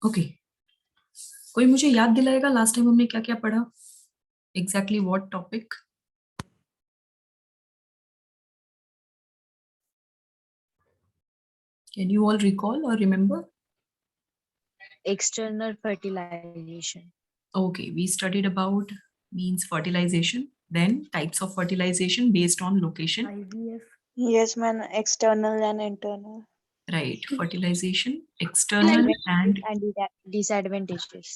Okay, कोई मुझे याद दिलाएगा लास्ट टाइम हमने क्या क्या पढ़ा? Exactly what topic? Can you all recall और remember? External fertilization. Okay, we studied about means fertilization, then types of fertilization based on location. IVF. Yes, man. External and internal. Right, fertilization, external and And disadvantages.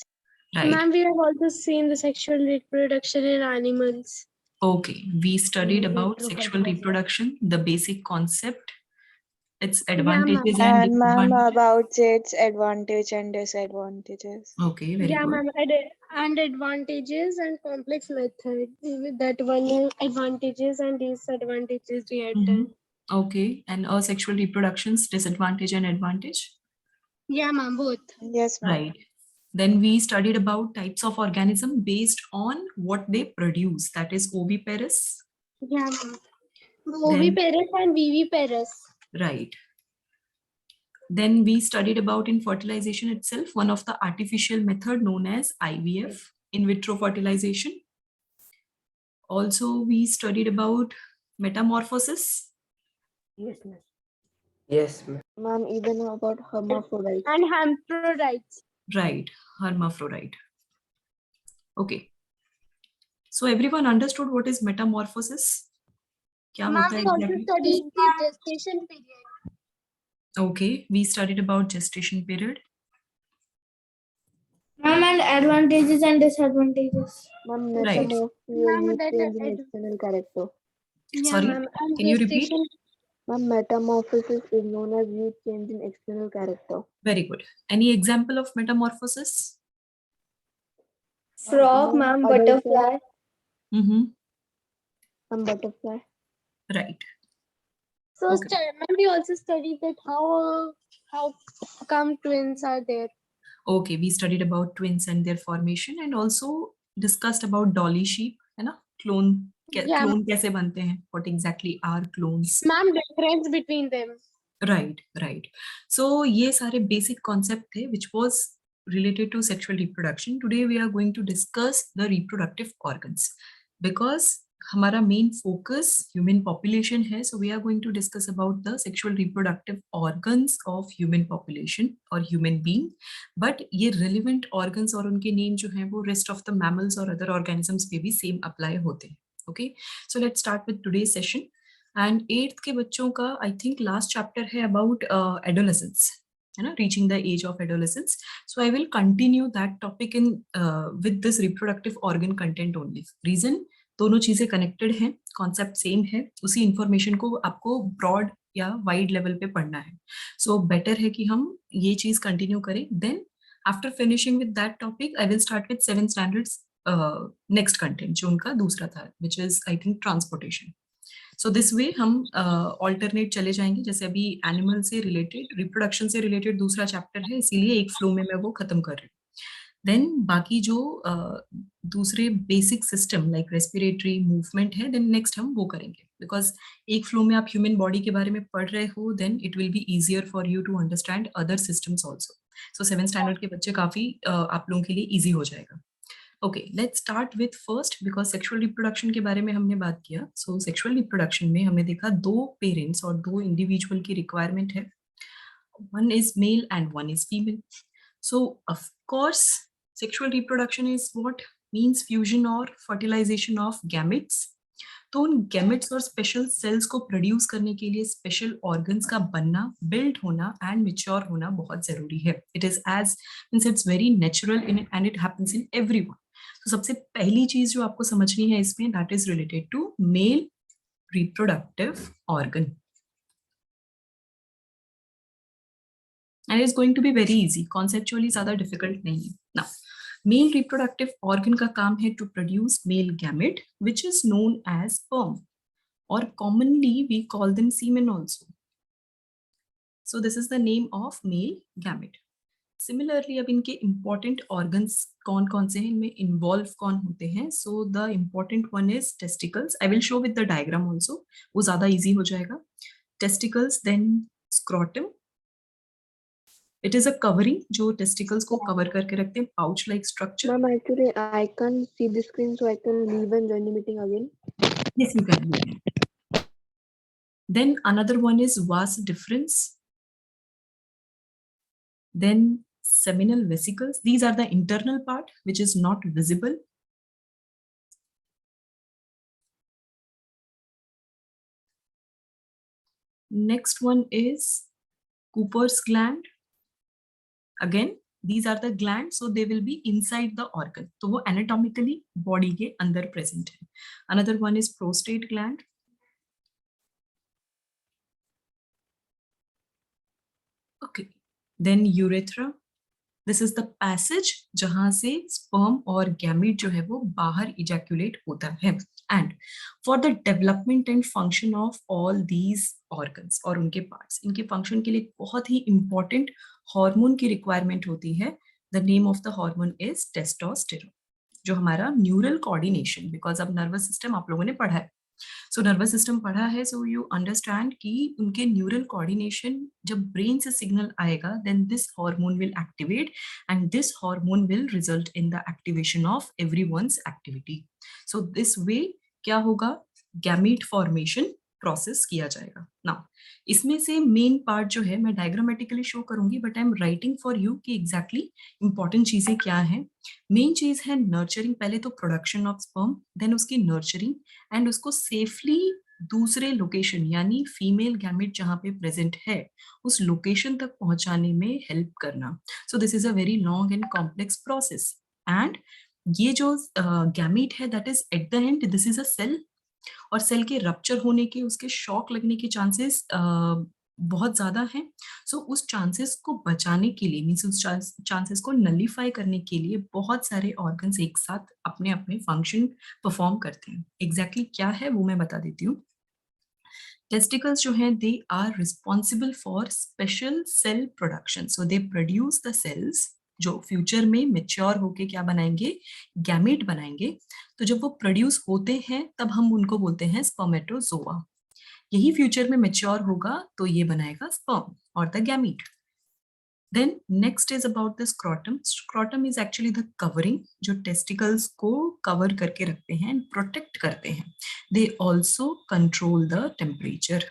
right. Ma'am, we have also seen the sexual reproduction in animals. Okay, we studied about Vitro sexual fertilization. reproduction, the basic concept, its ma'am. advantages and And ma'am, disadvantages. about its advantage and disadvantages. Okay, very Yeah, good. ma'am. And advantages and complex method. That one advantages and disadvantages we had done. Okay, and sexual reproduction's disadvantage and advantage. Yeah, ma'am. Both. Yes, ma'am. Right. Then we studied about types of organism based on what they produce. That is oviparous. Yeah, ma'am. Then- Oviparous and viviparous. Right. Then we studied about in fertilization itself, one of the artificial method known as IVF, in vitro fertilization. Also, we studied about metamorphosis. Yes, ma'am. Yes, ma'am. Ma'am, even about hermaphrodites. And hermaphrodites. Right, hermaphrodite. Okay. So everyone understood what is metamorphosis? क्या Ma'am, होता है we also exactly? studied the gestation period. Okay, we studied about gestation period. Ma'am, and advantages and disadvantages. Ma'am, Right. metamorphosis Ma'am, change in external character. Yeah, Sorry, ma'am. And can you repeat? gestation- Ma'am, metamorphosis is known as youth change in external character. Very good. Any example of metamorphosis? Frog, ma'am. Butterfly. Mm-hmm. Ma'am, butterfly. Right. So, Okay. ma'am, we also studied that how come twins are there. Okay, we studied about twins and their formation and also discussed about dolly sheep, है ना? Clone, Yeah. clone कैसे बनते हैं? What exactly are clones? Ma'am, difference between them. Right, right. So ये सारे basic concept थे which was related to sexual reproduction. Today we are going to discuss the reproductive organs because हमारा main focus human population है, so we are going to discuss about the sexual reproductive organs of human population or human being. But ये relevant organs और उनके name जो हैं वो rest of the mammals और other organisms पे भी same apply होते हैं. Okay, so let's start with today's session. And 8th के बच्चों का आई थिंक लास्ट चैप्टर है अबाउट एडोलेसेंस, है ना, reaching the age of adolescence. So I will continue that topic in with this reproductive organ content only. Reason, दोनों चीजें connected हैं, concept same है, उसी इंफॉर्मेशन को आपको ब्रॉड या वाइड लेवल पे पढ़ना है. सो बेटर है कि हम ये चीज कंटिन्यू करें. Then after finishing with that topic I will start with 7th standards next content जो उनका दूसरा था, which is I think transportation. So this way हम ऑल्टरनेट चले जाएंगे. जैसे अभी एनिमल से रिलेटेड, रिप्रोडक्शन से रिलेटेड दूसरा चैप्टर है, इसीलिए एक फ्लो में मैं वो खत्म कर रही हूँ. देन बाकी जो दूसरे basic system like respiratory movement है, देन नेक्स्ट हम वो करेंगे. बिकॉज एक फ्लो में आप ह्यूमन बॉडी के बारे में पढ़ रहे हो, then it will be easier for you to understand other systems also. So 7th standard के बच्चे काफी आप लोगों के लिए ईजी हो जाएगा. Okay, let's start with first, because sexual reproduction के बारे में हमने बात किया. सो सेक्सुअल रिप्रोडक्शन में हमने देखा 2 पेरेंट्स और 2 इंडिविजुअल की रिक्वायरमेंट है. One is male and one is female. So of course sexual reproduction is what means fusion और फर्टिलाइजेशन ऑफ गैमेट्स. तो उन गैमेट्स और स्पेशल सेल्स को प्रोड्यूस करने के लिए स्पेशल ऑर्गन्स का बनना, बिल्ड होना एंड मैच्योर होना बहुत जरूरी है. It is as means it's very natural in and it happens in everyone. तो सबसे पहली चीज जो आपको समझनी है इसमें, that is related to male reproductive organ. And is going to be very easy, conceptually ज्यादा डिफिकल्ट नहीं है ना. मेल रिप्रोडक्टिव ऑर्गन का काम है to produce male gamete which is known as sperm, और commonly we call them semen also. So this is the name of male gamete. Similarly अब इनके इंपॉर्टेंट ऑर्गन्स कौन कौन से हैं, इनमें इन्वॉल्व कौन होते हैं. So the important one is testicles. I will show with the diagram also, वो ज्यादा इजी हो जाएगा. Testicles, then scrotum, it is a covering जो टेस्टिकल्स को कवर करके रखते हैं, pouch like structure. Ma'am, actually, I can't see the screen, so I can leave and join the meeting again. Yes, you can. Then another one is vas deferens. Then seminal vesicles. These are the internal part which is not visible. Next one is Cooper's gland. Again, these are the glands, so they will be inside the organ. तो वो anatomically body के अंदर present है. Another one is prostate gland. Okay. Then urethra. This is the passage जहां से sperm और gamete जो है वो बाहर ejaculate होता है. And for the development and function of all these organs और उनके parts, इनके function के लिए बहुत ही important हार्मोन की रिक्वायरमेंट होती है. The name of the hormone is testosterone, जो हमारा न्यूरल कोऑर्डिनेशन, बिकॉज अब नर्वस सिस्टम आप लोगों ने पढ़ा है, सो नर्वस सिस्टम पढ़ा है, सो यू अंडरस्टैंड कि उनके न्यूरल कोऑर्डिनेशन जब ब्रेन से सिग्नल आएगा, then this hormone will activate and this hormone will result in the activation of everyone's activity. So this way क्या होगा, गैमीट फॉर्मेशन प्रोसेस किया जाएगा. नाउ इसमें से मेन पार्ट जो है मैं डायग्रामेटिकली शो करूंगी, but I am writing for you कि एग्जैक्टली इंपॉर्टेंट चीजें क्या हैं. मेन चीज है नर्चरिंग, पहले तो प्रोडक्शन ऑफ स्पर्म, देन उसकी नर्चरिंग एंड उसको सेफली दूसरे लोकेशन यानी फीमेल गैमेट जहां पे प्रेजेंट है उस लोकेशन तक पहुंचाने में हेल्प करना. So this is a very long and complex process. And ये जो गैमेट है that is at the end this is a cell, और सेल के रप्चर होने के, उसके शॉक लगने के चांसेस बहुत ज्यादा हैं. सो उस चांसेस को बचाने के लिए, मीन्स उस चांसेस को नलीफाई करने के लिए बहुत सारे ऑर्गन्स एक साथ अपने अपने फंक्शन परफॉर्म करते हैं. एग्जैक्टली क्या है वो मैं बता देती हूँ. टेस्टिकल्स जो हैं they are responsible for special cell production. So they produce the cells जो फ्यूचर में मेच्योर होके क्या बनाएंगे, गैमेट बनाएंगे. तो जब वो प्रोड्यूस होते हैं तब हम उनको बोलते हैं स्पर्मेटोजोआ. यही फ्यूचर में मेच्योर होगा तो ये बनाएगा स्पर्म और the gamete. Then next is about the scrotum. Scrotum is actually the covering जो टेस्टिकल्स को कवर करके रखते हैं एंड प्रोटेक्ट करते हैं. They also control the temperature.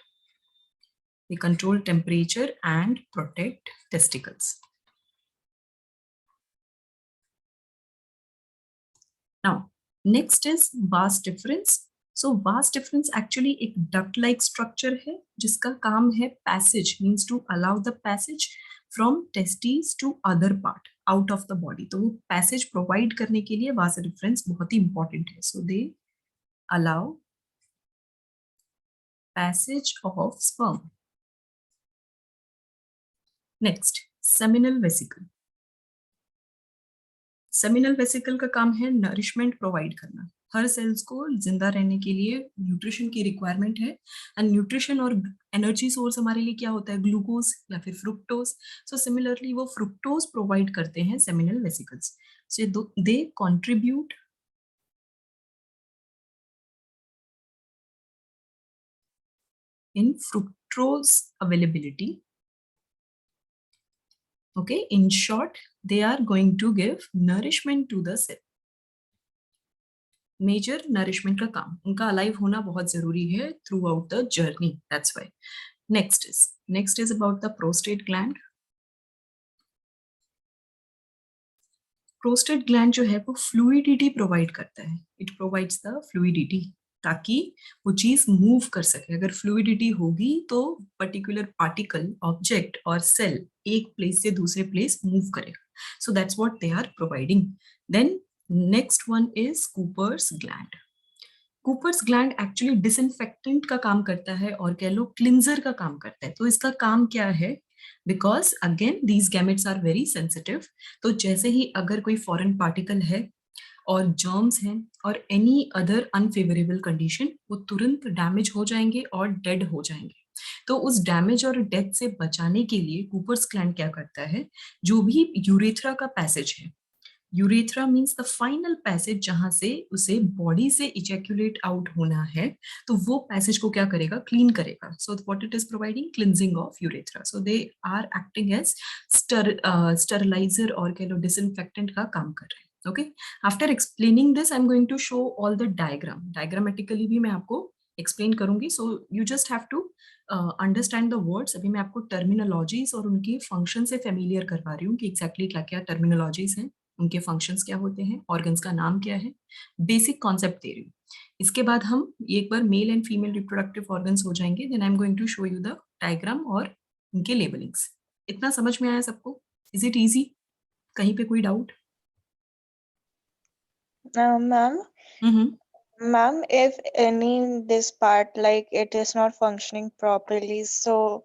They control temperature and protect testicles. Now, next is vas deferens. So vas deferens actually एक duct-like structure है जिसका काम है passage, means to allow the passage from testes to other part out of the body. तो वो passage provide करने के लिए vas deferens बहुत ही important है. So they allow passage of sperm. Next, seminal vesicle. Seminal vesicle का काम है नरिशमेंट प्रोवाइड करना. हर सेल्स को जिंदा रहने के लिए न्यूट्रिशन की रिक्वायरमेंट है, एंड न्यूट्रिशन और एनर्जी सोर्स हमारे लिए क्या होता है, ग्लूकोज या फिर फ्रुक्टोज. सो सिमिलरली वो फ्रुक्टोज प्रोवाइड करते हैं seminal vesicles. So they contribute in fructose availability. Okay, in short, they are going to give nourishment to the cell. Major nourishment का काम, उनका अलाइव होना बहुत जरूरी है throughout the journey. That's why. Next is about the prostate gland. Prostate gland जो है वो fluidity provide करता है. It provides the fluidity ताकि वो चीज मूव कर सके. अगर फ्लूइडिटी होगी तो पर्टिकुलर पार्टिकल, ऑब्जेक्ट और सेल एक प्लेस से दूसरे प्लेस मूव करेगा. So that's what they are providing. Then next one is Cowper's gland. Cowper's gland actually disinfectant का काम करता है और कह लो क्लिंजर का काम करता है. तो इसका काम क्या है, because again these gametes are very sensitive. तो जैसे ही अगर कोई फॉरेन पार्टिकल है और जर्म्स हैं और एनी अदर अनफेवरेबल कंडीशन, वो तुरंत डैमेज हो जाएंगे और डेड हो जाएंगे. तो उस डैमेज और डेथ से बचाने के लिए कूपर्स ग्लैंड क्या करता है, जो भी यूरेथ्रा का पैसेज है urethra means the final passage जहां से उसे बॉडी से इजैक्यूलेट आउट होना है, तो वो पैसेज को क्या करेगा, क्लीन करेगा. So what it is providing, cleansing of urethra. So they are acting as steriliser और कह लो डिसइंफेक्टेंट का काम कर रहे हैं. Okay, after explaining this I'm going to show all the diagrammatically भी मैं आपको explain करूंगी. So you just have to understand the words. अभी मैं आपको terminologies और उनकी function से familiar करवा रही हूँ कि exactly क्या क्या terminologies हैं, उनके functions क्या होते हैं, organs का नाम क्या है, basic concept दे रही हूँ. इसके बाद हम एक बार male and female reproductive organs हो जाएंगे. Then I'm going to show you the diagram और उनके labelings. इतना समझ में आया सबको? Is it easy? कहीं पे कोई doubt? Ma'am, if any this part like it is not functioning properly, so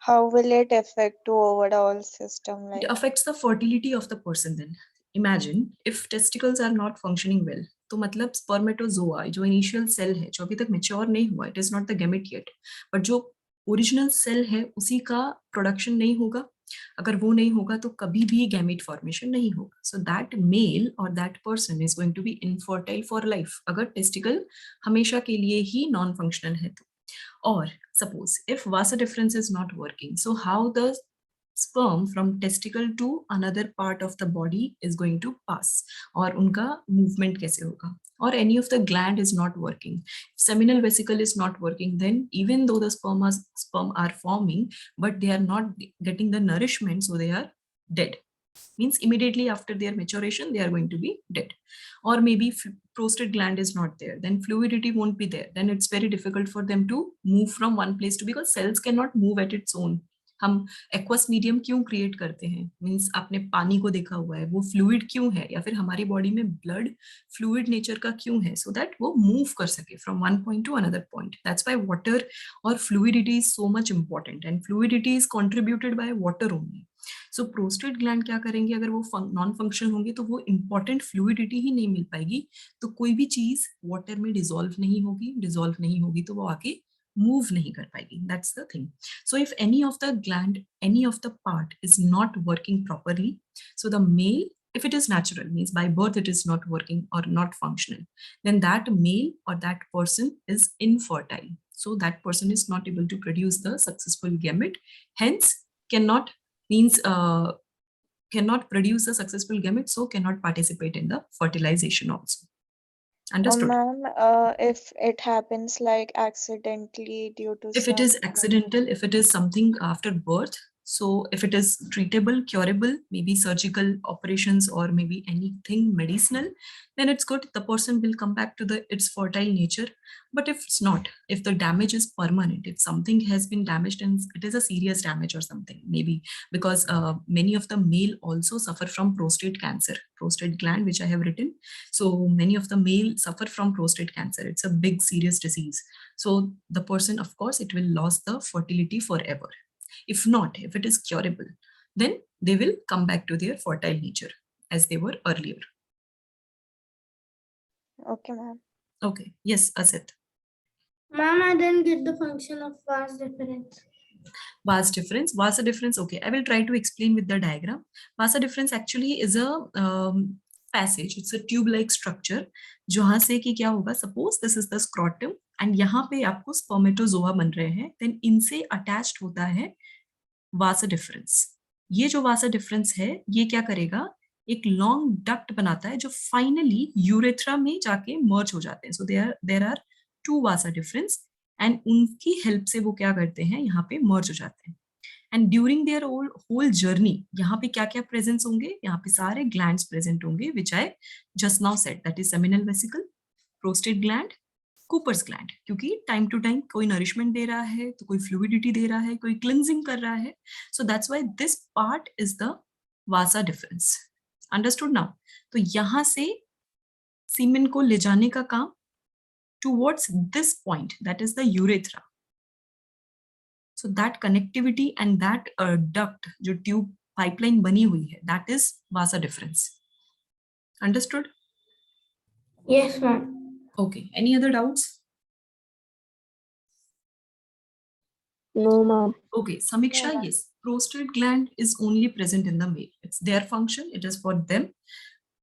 how will it affect to overall system? It Like, affects the fertility of the person. Then imagine if testicles are not functioning well, तो मतलब spermatozoa जो initial cell है, जो अभी तक mature नहीं हुआ, it is not the gamete yet, but जो ओरिजिनल सेल है उसी का प्रोडक्शन नहीं होगा. अगर वो नहीं होगा तो कभी भी गैमेट फॉर्मेशन नहीं होगा. सो दैट मेल और that person is going to be infertile for life, अगर टेस्टिकल हमेशा के लिए ही नॉन फंक्शनल है तो. और suppose if vasa difference is not working, so how the sperm from testicle to another part of the body is going to pass, और उनका movement कैसे होगा, or any of the gland is not working, seminal vesicle is not working, then even though the sperm are forming but they are not getting the nourishment, so they are dead. Means immediately after their maturation they are going to be dead. Or maybe prostate gland is not there, then fluidity won't be there, then it's very difficult for them to move from one place to, because cells cannot move at its own. हम aqueous medium क्यों create करते हैं, means आपने पानी को देखा हुआ है, वो फ्लूइड क्यों है, या फिर हमारी बॉडी में ब्लड फ्लूइड नेचर का क्यों है, सो दैट वो मूव कर सके from one point to another point. That's why water और fluidity is so much important, and fluidity is contributed by water only. So prostate gland क्या करेंगे, अगर वो नॉन फंक्शन होंगे तो वो इंपॉर्टेंट फ्लूइडिटी ही नहीं मिल पाएगी, तो कोई भी चीज वाटर में डिसॉल्व नहीं होगी तो वो आगे मूव नहीं कर पाएगी. That's the thing. So if any of the gland, any of the part is not working properly, so the male, if it is natural, means by birth it is not working or not functional, then that male or that person is infertile. So that person is not able to produce the successful gamete, hence cannot produce a successful gamete, so cannot participate in the fertilization also. Understood? ma'am, if it happens like accidentally due to If it is some, accidental, if it is something after birth, so if it is treatable, curable, maybe surgical operations or maybe anything medicinal, then it's good, the person will come back to its fertile nature. But if it's not, if the damage is permanent, if something has been damaged and it is a serious damage or something, maybe because many of the male also suffer from prostate cancer, prostate gland, which I have written. So many of the male suffer from prostate cancer. It's a big serious disease. So the person, of course, it will lose the fertility forever. If not, if it is curable, then they will come back to their fertile nature as they were earlier. okay, ma'am. Okay. Yes, Asit. Ma'am, I didn't get the function of vast difference. Vasa difference. Okay, I will try to explain with the diagram. Vasa difference actually is a passage. It's a tube-like structure. जहाँ से कि क्या होगा? Suppose this is the scrotum, and यहाँ पे आपको spermatozoa बन रहे हैं. Then इनसे attached होता है वासा डिफरेंस. ये जो वासा डिफरेंस है, ये क्या करेगा, एक लॉन्ग डक्ट बनाता है जो फाइनली यूरेथ्रा में जाके मर्ज हो जाते हैं. So there are two vasa deferens, and उनकी हेल्प से वो क्या करते हैं, यहाँ पे मर्ज हो जाते हैं. And during their whole journey यहाँ पे क्या क्या प्रेजेंस होंगे, यहाँ पे सारे ग्लैंड्स प्रेजेंट होंगे, which I just now said, that is seminal vesicle, prostate gland, Cowper's gland, क्योंकि टाइम टू टाइम कोई नरिशमेंट दे रहा है, तो कोई फ्लूइडिटी दे रहा है, कोई क्लिनजिंग कर रहा है. So that's why this part is the Vasa difference. Understood now? तो यहां से सीमेन को ले जाने का काम towards this point, that is the urethra. So that connectivity and that duct, जो ट्यूब पाइपलाइन बनी हुई है, that is Vasa difference. Understood? Yes, ma'am. Okay. Any other doubts? No, ma'am. Okay, Samiksha, No, ma'am. yes. Prostate gland is only present in the male. It's their function. It is for them.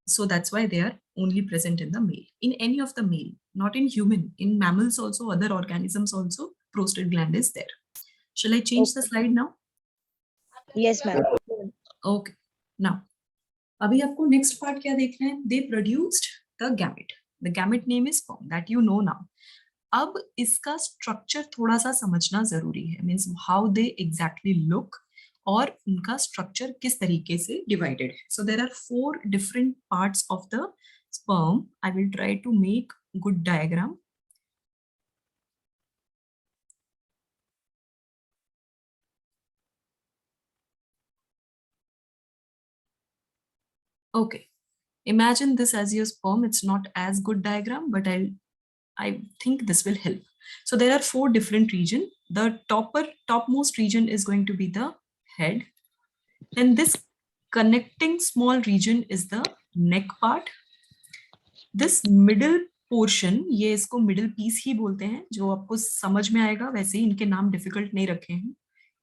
So that's why they are only present in the male. In any of the male, not in human, in mammals also, other organisms also, prostate gland is there. Shall I change the slide now? Yes, ma'am. Okay. Now, अभी आपको next part क्या देखना है? They produced the gamete. The gamete name is sperm, that you know now. अब इसका structure थोड़ा सा समझना जरूरी है. Means how they exactly look और उनका structure किस तरीके से divided है. So there are 4 different parts of the sperm. I will try to make good diagram. Okay. Imagine this as your sperm. It's not as good diagram, but I think this will help. So there are 4 different regions. The topmost region is going to be the head. Then this connecting small region is the neck part. This middle portion, ये इसको middle piece ही बोलते हैं, जो आपको समझ में आएगा. वैसे ही इनके नाम difficult नहीं रखे हैं,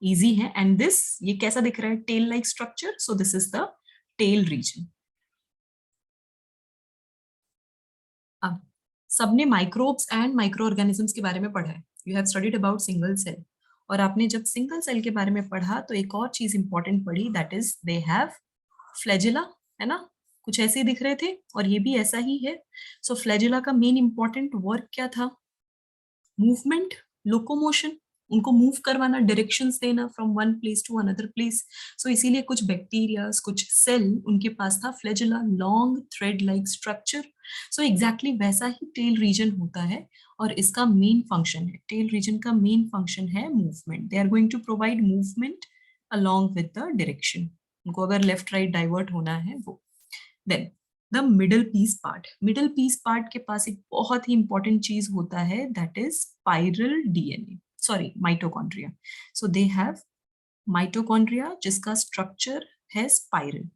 easy है. And this, ये कैसा दिख रहा है? Tail like structure. So this is the tail region. अब सबने माइक्रोब्स एंड माइक्रो ऑर्गेनिजम्स के बारे में पढ़ा है. You have studied about single cell. और आपने जब सिंगल सेल के बारे में पढ़ा तो एक और चीज इंपॉर्टेंट पढ़ी, that is they have flagella, है ना? कुछ ऐसे ही दिख रहे थे और ये भी ऐसा ही है. सो फ्लैजिला का मेन इंपॉर्टेंट वर्क क्या था? मूवमेंट, लोकोमोशन, उनको मूव करवाना, डायरेक्शंस देना from one place to another place. So इसीलिए कुछ बैक्टीरियाज, कुछ सेल उनके पास था flagella, long thread like structure. So exactly वैसा ही टेल रीजन होता है और इसका मेन फंक्शन है, टेल रीजन का मेन फंक्शन है movement. They are going to provide movement along with the direction. उनको अगर लेफ्ट राइट डाइवर्ट होना है वो. Then the middle piece part. Middle piece part के पास एक बहुत ही इंपॉर्टेंट चीज होता है, that is spiral DNA, sorry mitochondria. So they have mitochondria जिसका स्ट्रक्चर है स्पाइरल.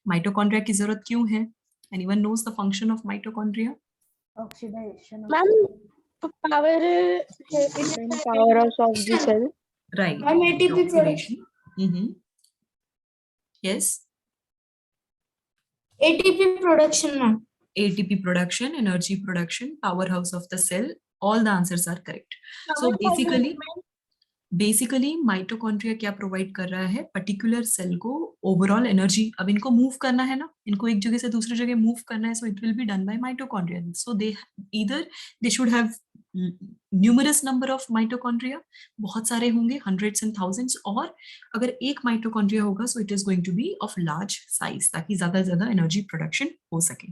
माइटोकॉन्ड्रिया की जरूरत क्यों है? Anyone knows the function of mitochondria? Oxidation. Ma'am, power. Powerhouse of the cell. Right. Ma'am, ATP Oxidation. Yes. ATP production, ma'am. ATP production, energy production, powerhouse of the cell. All the answers are correct. So basically mitochondria क्या provide कर रहा है? Particular cell को overall energy. अब इनको move करना है ना, इनको एक जगह से दूसरी जगह मूव करना है, so it will be done by mitochondria. So they either they should have numerous number of mitochondria, बहुत सारे होंगे, हंड्रेड्स एंड थाउजेंड्स. और अगर एक माइटोकॉन्ड्रिया होगा so it is going to be of large size, ताकि ज्यादा से ज्यादा एनर्जी प्रोडक्शन हो सके.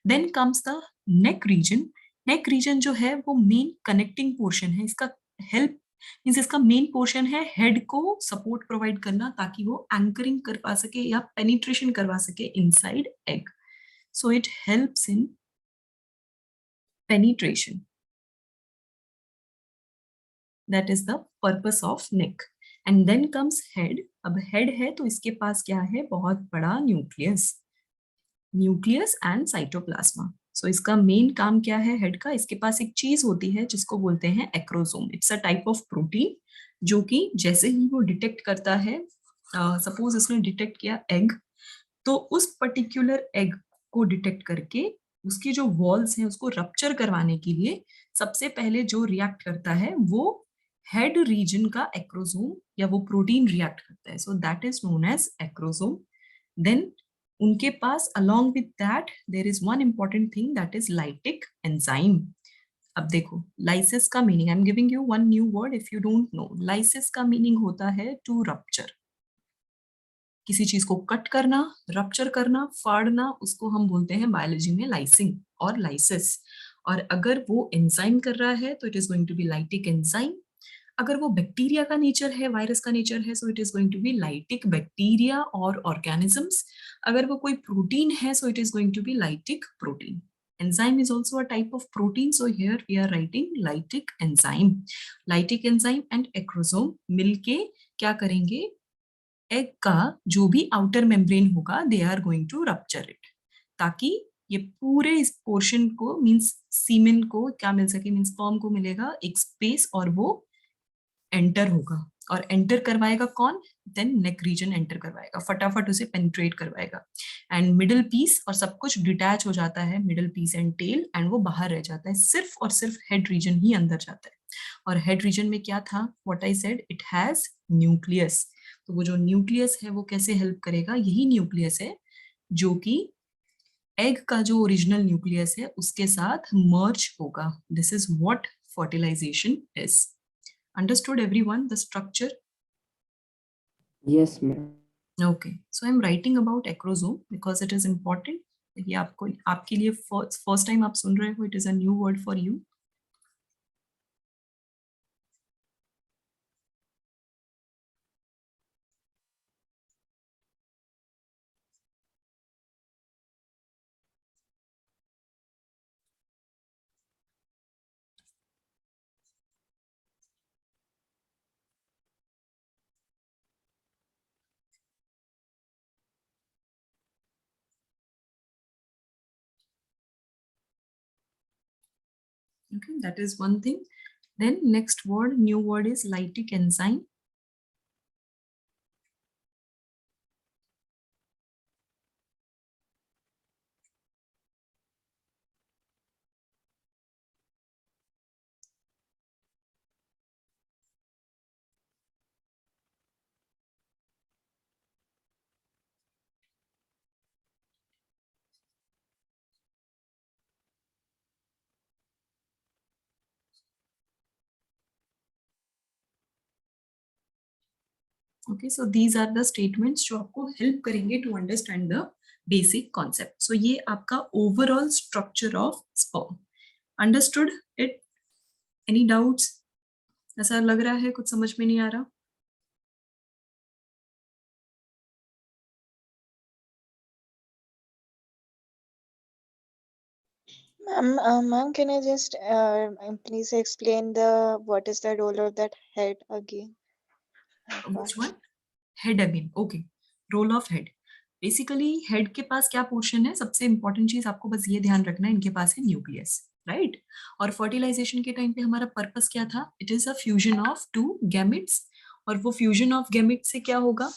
Then comes the neck region. Neck region जो है वो मेन कनेक्टिंग पोर्शन है. इसका हेल्प मींस इसका मेन पोर्शन है हेड को सपोर्ट प्रोवाइड करना, ताकि वो एंकरिंग करवा सके या पेनिट्रेशन करवा सके inside egg. So it helps in penetration. That is the purpose of neck. And then comes head. अब हेड है तो इसके पास क्या है? बहुत बड़ा न्यूक्लियस, न्यूक्लियस एंड साइटोप्लाज्मा. सो इसका मेन काम क्या है हेड का? इसके पास एक चीज होती है जिसको बोलते हैं acrosome. It's a type of protein जो कि जैसे ही वो डिटेक्ट करता है, सपोज इसने डिटेक्ट किया एग, तो उस पर्टिकुलर एग को डिटेक्ट करके उसकी जो वॉल्स हैं उसको रप्चर करवाने के लिए सबसे पहले जो रिएक्ट करता है वो हेड रीजन का एक्रोसोम या वो प्रोटीन रिएक्ट करता है. So that is known as acrosome. Then उनके पास along with that there is one important thing, that is lytic enzyme. अब देखो lysis का meaning, I'm giving you one new word if you don't know. lysis का meaning होता है to rupture. किसी चीज को कट करना, रप्चर करना, फाड़ना, उसको हम बोलते हैं बायोलॉजी में लाइसिंग और लाइसिस. और अगर वो एंजाइम कर रहा है तो it is going to be lytic enzyme. अगर वो बैक्टीरिया का नेचर है, वायरस का नेचर है, so it is going to be lytic bacteria और ऑर्गेनिजम्स. अगर वो कोई प्रोटीन है so it is going to be lytic protein. Enzyme is also a type of protein, so here we are writing lytic enzyme. Lytic enzyme and acrosome मिलके क्या करेंगे? Egg का जो भी आउटर मेम्ब्रेन होगा they are going to rupture it, ताकि ये पूरे इस पोर्शन को मींस सीमेन को क्या मिल सके, मींस स्पर्म को मिलेगा एक स्पेस और वो एंटर होगा. और एंटर करवाएगा कौन? देन नेक रीजन एंटर करवाएगा, फटाफट उसे पेनिट्रेट करवाएगा, एंड मिडिल पीस और सब कुछ डिटैच हो जाता है, middle piece and tail, and वो बाहर रह जाता है, सिर्फ और सिर्फ हेड रीजन ही अंदर जाता है। और हेड रीजन में क्या था, what I said, it has nucleus. तो वो जो न्यूक्लियस है वो कैसे हेल्प करेगा, यही न्यूक्लियस है जो कि एग का जो ओरिजिनल न्यूक्लियस है उसके साथ मर्ज होगा। This is what fertilisation is. Understood everyone the structure? Yes, ma'am. Okay, so I'm writing about acrosome because it is important. ये आपको आपके लिए फर्स्ट टाइम आप सुन रहे हो, it is a new word for you. Okay, that is one thing. Then next word, new word is lytic enzyme. Okay, so these are the statements जो आपको help करेंगे to understand the basic concept. So ये आपका overall structure of sperm. Understood it? Any doubts? ऐसा लग रहा है कुछ समझ में नहीं आ रहा? Ma'am, can I just please explain what is the role of that head again? Which one? Head again. Okay. Role of head. Basically head के पास क्या पोर्शन है, सबसे इंपॉर्टेंट चीज आपको बस ये ध्यान रखना है, इनके पास है न्यूक्लियस, राइट। और फर्टिलाइजेशन के टाइम पे हमारा पर्पस क्या था, it is a fusion of two gametes. और वो फ्यूजन ऑफ गैमेट्स से क्या होगा,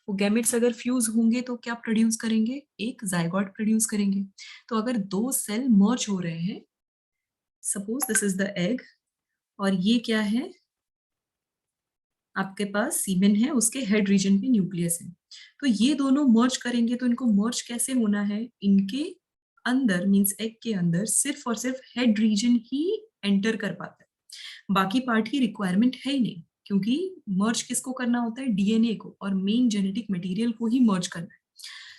वो गैमेट्स अगर फ्यूज होंगे तो क्या प्रोड्यूस करेंगे, एक जाइगोट प्रोड्यूस करेंगे। तो अगर दो सेल मर्ज हो रहे हैं, suppose this is the egg और ये क्या है, आपके पास सीमेन है, उसके हेड रीजन पे न्यूक्लियस है, तो ये दोनों मर्ज करेंगे। तो इनको मर्ज कैसे होना है, इनके अंदर मींस एग के अंदर सिर्फ और सिर्फ हेड रीजन ही एंटर कर पाता है, बाकी पार्ट की रिक्वायरमेंट है ही नहीं, क्योंकि मर्ज किसको करना होता है, डीएनए को, और मेन जेनेटिक मटेरियल को ही मर्ज करना है।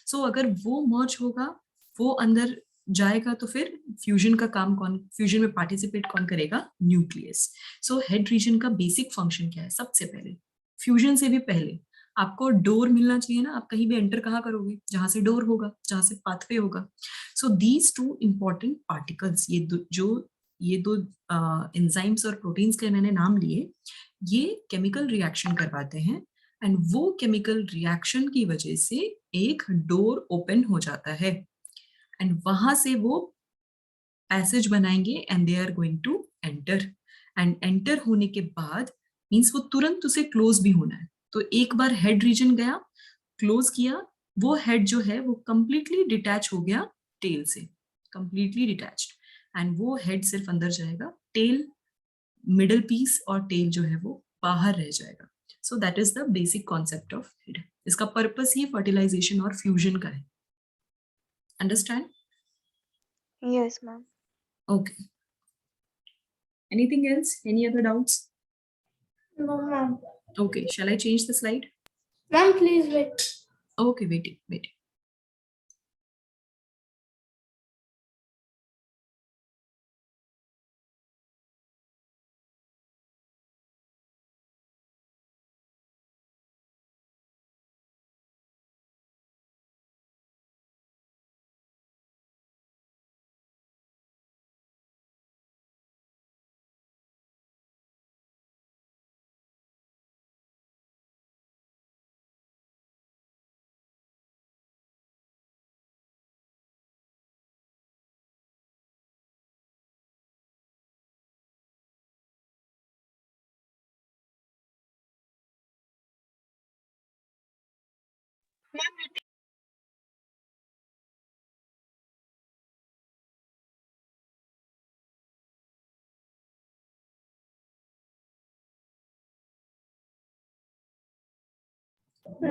सो अगर वो मर्ज होगा, वो अंदर जाएगा, तो फिर फ्यूजन का काम कौन, फ्यूजन में पार्टिसिपेट कौन करेगा, न्यूक्लियस। सो हेड रीजन का बेसिक फंक्शन क्या है, सबसे पहले फ्यूजन से भी पहले आपको डोर मिलना चाहिए ना, आप कहीं भी एंटर कहाँ करोगे, जहां से डोर होगा, जहां से पाथवे होगा। So these two important particles, ये दो एंजाइम्स और प्रोटीन्स के मैंने नाम लिए, ये केमिकल रिएक्शन करवाते हैं, एंड वो केमिकल रिएक्शन की वजह से एक डोर ओपन हो जाता है, एंड वहां से वो पैसेज बनाएंगे, and they are going to enter. And enter होने के बाद मीन्स वो तुरंत उसे क्लोज भी होना है। तो एक बार हेड रीजन गया, क्लोज किया, वो हेड जो है वो कंप्लीटली डिटैच हो गया टेल से, कंप्लीटली डिटैच्ड, एंड वो हेड सिर्फ अंदर जाएगा, टेल, मिडल पीस और टेल जो है वो बाहर रह जाएगा। सो that is the basic concept of head. इसका पर्पस ही फर्टिलाइजेशन और फ्यूजन का है। Understand? Yes, ma'am. Okay. Anything else? Any other doubts? No, ma'am. Okay, shall I change the slide? Ma'am, please wait. Okay, waiting.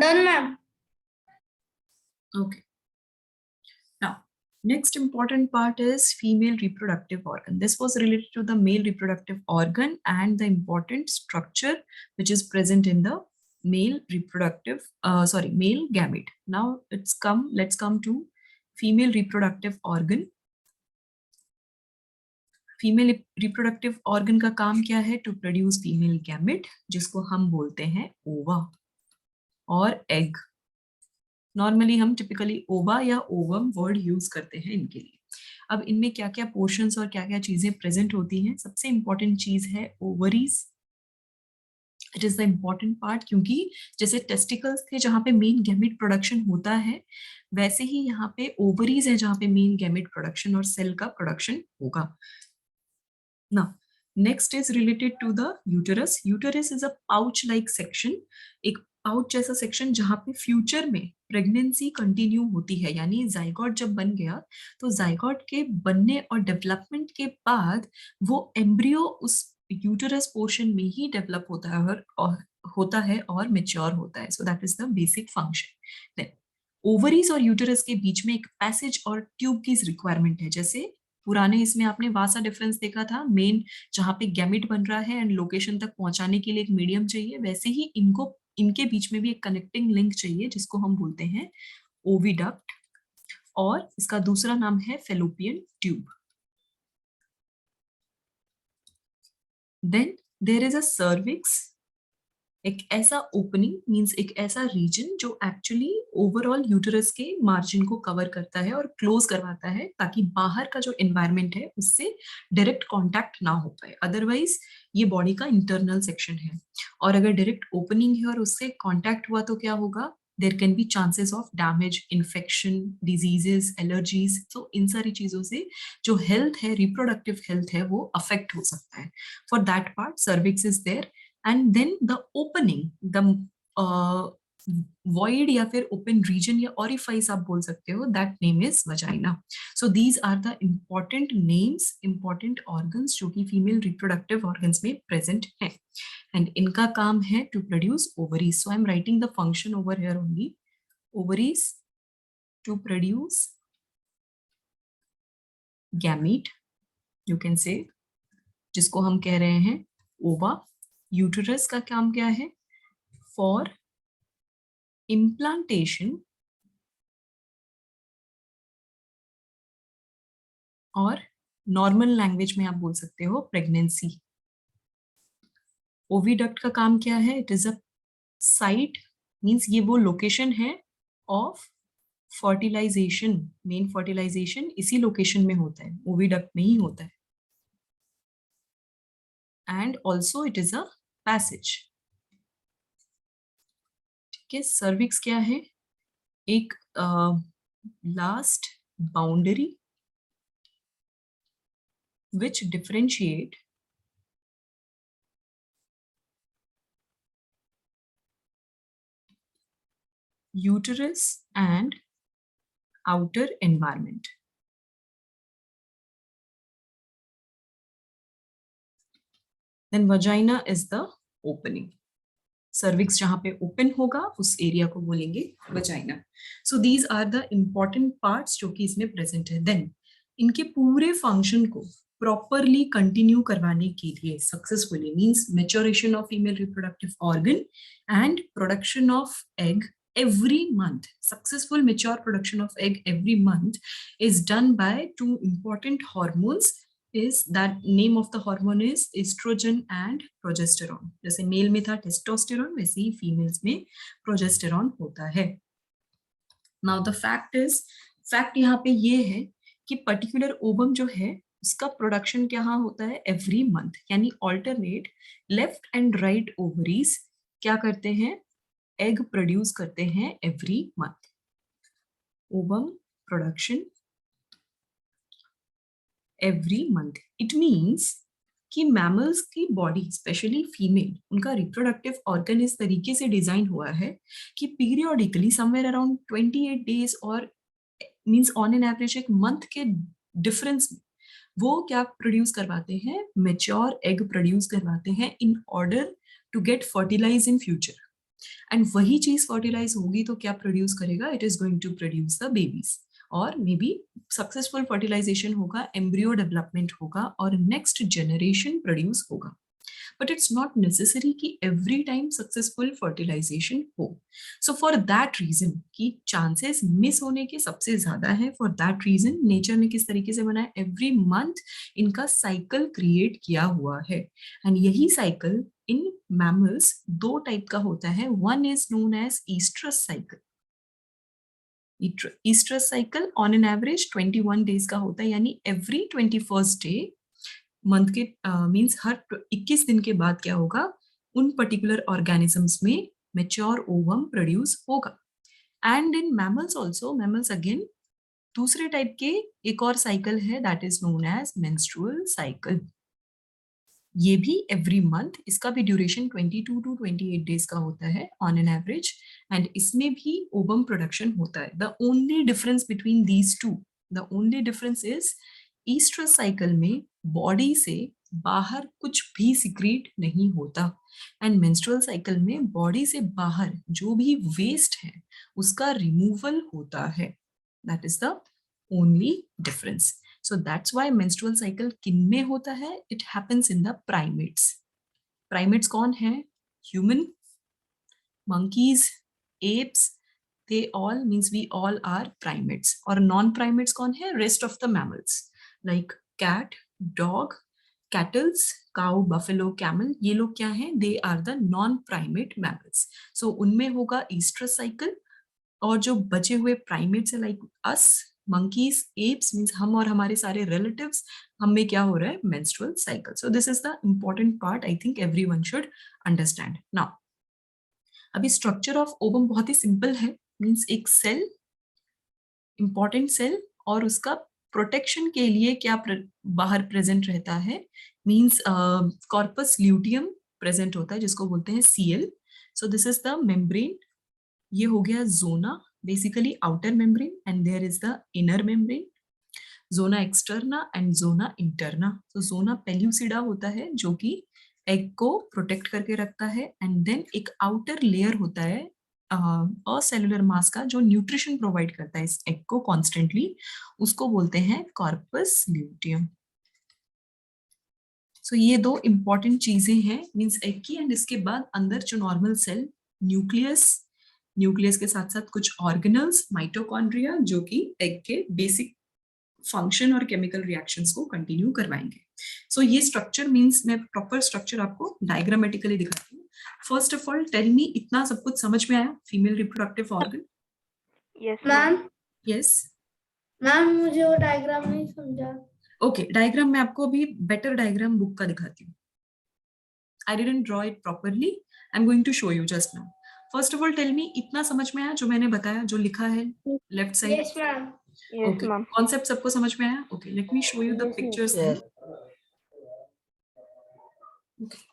Done, ma'am. Okay. Now, next important part is female reproductive organ. This was related to the male reproductive organ and the important structure which is present in the male male gamete. Now let's come to female reproductive organ. Female reproductive organ का काम क्या है? To produce female gamete, जिसको हम बोलते हैं ओवा और एग. नॉर्मली हम टिपिकली ओवा या ओवम वर्ड यूज करते हैं इनके लिए. अब इनमें क्या क्या पोर्शंस और क्या क्या चीजें प्रेजेंट होती हैं? सबसे इंपॉर्टेंट चीज है ovaries. It is the important part, क्योंकि जैसे टेस्टिकल्स थे जहां पे मेन गैमेट प्रोडक्शन होता है, वैसे ही यहाँ पे ओवरीज है जहां पे मेन गैमेट प्रोडक्शन और सेल का प्रोडक्शन होगा. Now, next is related to the uterus. Uterus is a pouch-like section. एक पाउच जैसा सेक्शन जहां पे फ्यूचर में प्रेगनेंसी कंटिन्यू होती है, यानी जाइगोट जब बन गया तो जाइगोट के बनने और डेवलपमेंट के बाद वो एम्ब्रियो उस यूटरस पोर्शन में ही डेवलप होता है और मेच्योर होता है. So that is the basic function. Then ovaries और यूटरस के बीच में एक पैसेज और ट्यूब की रिक्वायरमेंट है. जैसे पुराने इसमें आपने वासा डिफरेंस देखा था, मेन जहां पे गैमेट बन रहा है एंड लोकेशन तक पहुंचाने के लिए एक मीडियम चाहिए, वैसे ही इनके बीच में भी एक कनेक्टिंग लिंक चाहिए जिसको हम बोलते हैं ओविडक्ट, और इसका दूसरा नाम है fallopian tube. Then there is a cervix, एक ऐसा ओपनिंग मींस एक ऐसा रीजन जो एक्चुअली ओवरऑल यूटरस के मार्जिन को कवर करता है और क्लोज करवाता है, ताकि बाहर का जो एनवायरनमेंट है उससे डायरेक्ट कांटेक्ट ना हो पाए. अदरवाइज ये बॉडी का इंटरनल सेक्शन है, और अगर डायरेक्ट ओपनिंग है और उससे कांटेक्ट हुआ तो क्या होगा? There can be chances of damage, infection, diseases, allergies. तो इन सारी चीजों से जो हेल्थ है, रिप्रोडक्टिव हेल्थ है, वो अफेक्ट हो सकता है. For that part cervix is there. And then the opening, the void या फिर open region या orifice आप बोल सकते हो, that name is vagina. So these are the important names, important organs जो कि female reproductive organs में present हैं. And इनका काम है to produce ovaries. So I'm writing the function over here only. Ovaries to produce gamete, you can say, जिसको हम कह रहे हैं ova. यूटरस का काम क्या है? फॉर इम्प्लांटेशन और नॉर्मल लैंग्वेज में आप बोल सकते हो प्रेगनेंसी. ओविडक्ट का काम क्या है? It is a site, means ये वो लोकेशन है ऑफ फर्टिलाइजेशन. मेन फर्टिलाइजेशन इसी लोकेशन में होता है, ओविडक्ट में ही होता है. And also it is a passage. ठीक है. सर्विक्स क्या है? एक last boundary which differentiate uterus and outer environment. Then vagina is the opening. Cervix जहां पे open होगा उस एरिया को बोलेंगे vagina. So these are the important parts जो कि इसमें present है. Then इनके पूरे function को properly continue करवाने के लिए successfully means maturation of female reproductive organ and production of egg every month. Successful mature production of egg every month is done by two important hormones. Is that name of the hormone is estrogen and progesterone. जैसे mail में था testosterone, वैसे ही females में progesterone होता है. Now the fact यहाँ पे ये है कि पर्टिकुलर ओवम जो है उसका प्रोडक्शन क्या होता है? एवरी मंथ, यानी alternate left and right ovaries क्या करते हैं? एग प्रोड्यूस करते हैं every month. Ovum production every month. It means कि मैमल्स की बॉडी स्पेशली फीमेल, उनका रिप्रोडक्टिव ऑर्गन इस तरीके से डिजाइन हुआ है कि पीरियोडिकली समवेयर अराउंड 28 डेज और मींस ऑन एन एवरेज एक मंथ के डिफरेंस में वो क्या प्रोड्यूस करवाते हैं, मेच्योर एग प्रोड्यूस करवाते हैं in order to get fertilise in future. And वही चीज फर्टिलाइज होगी तो क्या प्रोड्यूस करेगा, it is going to produce the babies, और मे बी सक्सेसफुल फर्टिलाइजेशन होगा, एम्ब्रियो डेवलपमेंट होगा और नेक्स्ट जनरेशन प्रोड्यूस होगा। बट इट्स नॉट नेसेसरी कि एवरी टाइम सक्सेसफुल फर्टिलाइजेशन हो। सो फॉर दैट रीजन कि चांसेस मिस होने के सबसे ज्यादा है, फॉर दैट रीजन नेचर ने किस तरीके से बनाया, एवरी मंथ इनका साइकिल क्रिएट किया हुआ है। एंड यही साइकिल इन मैमल्स दो टाइप का होता है, one is known as estrus cycle. Estrus cycle on an average 21 days का होता है, यानी एवरी 21st डे मंथ के मींस हर 21 दिन के बाद क्या होगा, उन पर्टिकुलर ऑर्गेनिजम्स में मेच्योर ओवम प्रोड्यूस होगा। And in mammals also, mammals again दूसरे टाइप के एक और साइकिल है, that is known as menstrual cycle. ये भी एवरी मंथ, इसका भी ड्यूरेशन 22 to 28 डेज का होता है ऑन एन एवरेज, एंड इसमें भी ओवम प्रोडक्शन होता है। The only difference between these two, the only difference is oestrus cycle में बॉडी से बाहर कुछ भी सिक्रीट नहीं होता, एंड मेंस्ट्रुअल साइकिल में बॉडी से बाहर जो भी वेस्ट है उसका रिमूवल होता है। That is the only difference. So that's why menstrual cycle किन में होता है, it happens in the primates. Primates कौन है? Human, monkeys, apes, they all means we all are primates. और non-primates कौन है? Rest of the mammals like cat, dog, cattle, cow, buffalo, camel, ये लोग क्या हैं? They are the non-primate mammals. So उनमें होगा estrous cycle, और जो बचे हुए primates है like us, monkeys, apes means हम और हमारे सारे relatives, हम में क्या हो रहा है, menstrual cycle. So this is the important part I think everyone should understand. Now, अभी structure of ovum बहुत ही simple है, means एक cell, important cell, और उसका protection के लिए क्या बाहर present रहता है, means corpus luteum present होता है जिसको बोलते हैं Cl. So this is the membrane. ये हो गया zona, basically outer membrane, and there is the inner membrane, zona externa and zona interna. So zona pellucida होता है जो कि एग को प्रोटेक्ट करके रखता है, एंड देन एक आउटर लेयर होता है सेलुलर मास का जो न्यूट्रिशन प्रोवाइड करता है इस एग को कॉन्स्टेंटली, उसको बोलते हैं कॉर्पस ल्यूटियम। सो ये दो इंपॉर्टेंट चीजें हैं मींस एग की, एंड इसके बाद अंदर जो नॉर्मल सेल, न्यूक्लियस, न्यूक्लियस के साथ साथ कुछ ऑर्गेनल्स, माइटोकॉन्ड्रिया, जो कि एग के बेसिक फंक्शन और केमिकल रिएक्शंस को कंटिन्यू करवाएंगे। सो ये स्ट्रक्चर मींस मैं प्रॉपर स्ट्रक्चर आपको डायग्रामेटिकली दिखाती हूँ। First of all tell me, इतना सब कुछ समझ में आया? Female reproductive organ? Yes, ma'am yes, ma'am मुझे वो डायग्राम नहीं समझा। ओके, डायग्राम मैं आपको अभी बेटर डायग्राम बुक का दिखाती हूँ। I didn't draw it properly, I am going to show you just now. First of all tell me, इतना समझ में आया जो मैंने बताया, जो लिखा है left side? Yes ma'am. yes, okay, ma'am. Concept सबको समझ में आया? Okay, let me show you the Yes, pictures ma'am. Then. Okay,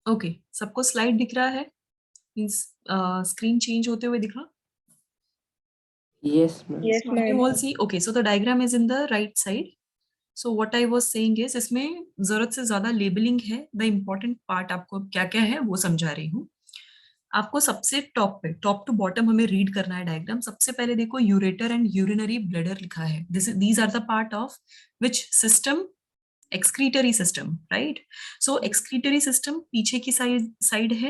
okay, सबको स्लाइड दिख रहा है? मींस स्क्रीन चेंज होते हुए दिख रहा? Yes, ma'am. Yes, Can you ma'am. all see? Okay, so the diagram is in the right side. So what I was saying is, इसमें जरूरत से ज्यादा लेबलिंग है, द इम्पोर्टेंट पार्ट आपको क्या क्या है वो समझा रही हूँ। आपको सबसे टॉप पे, टॉप टू बॉटम हमें रीड करना है डायग्राम। सबसे पहले देखो, यूरेटर एंड यूरिनरी ब्लैडर लिखा है। These are the part of which system? Excretory system, right? So excretory system पीछे की साइड है,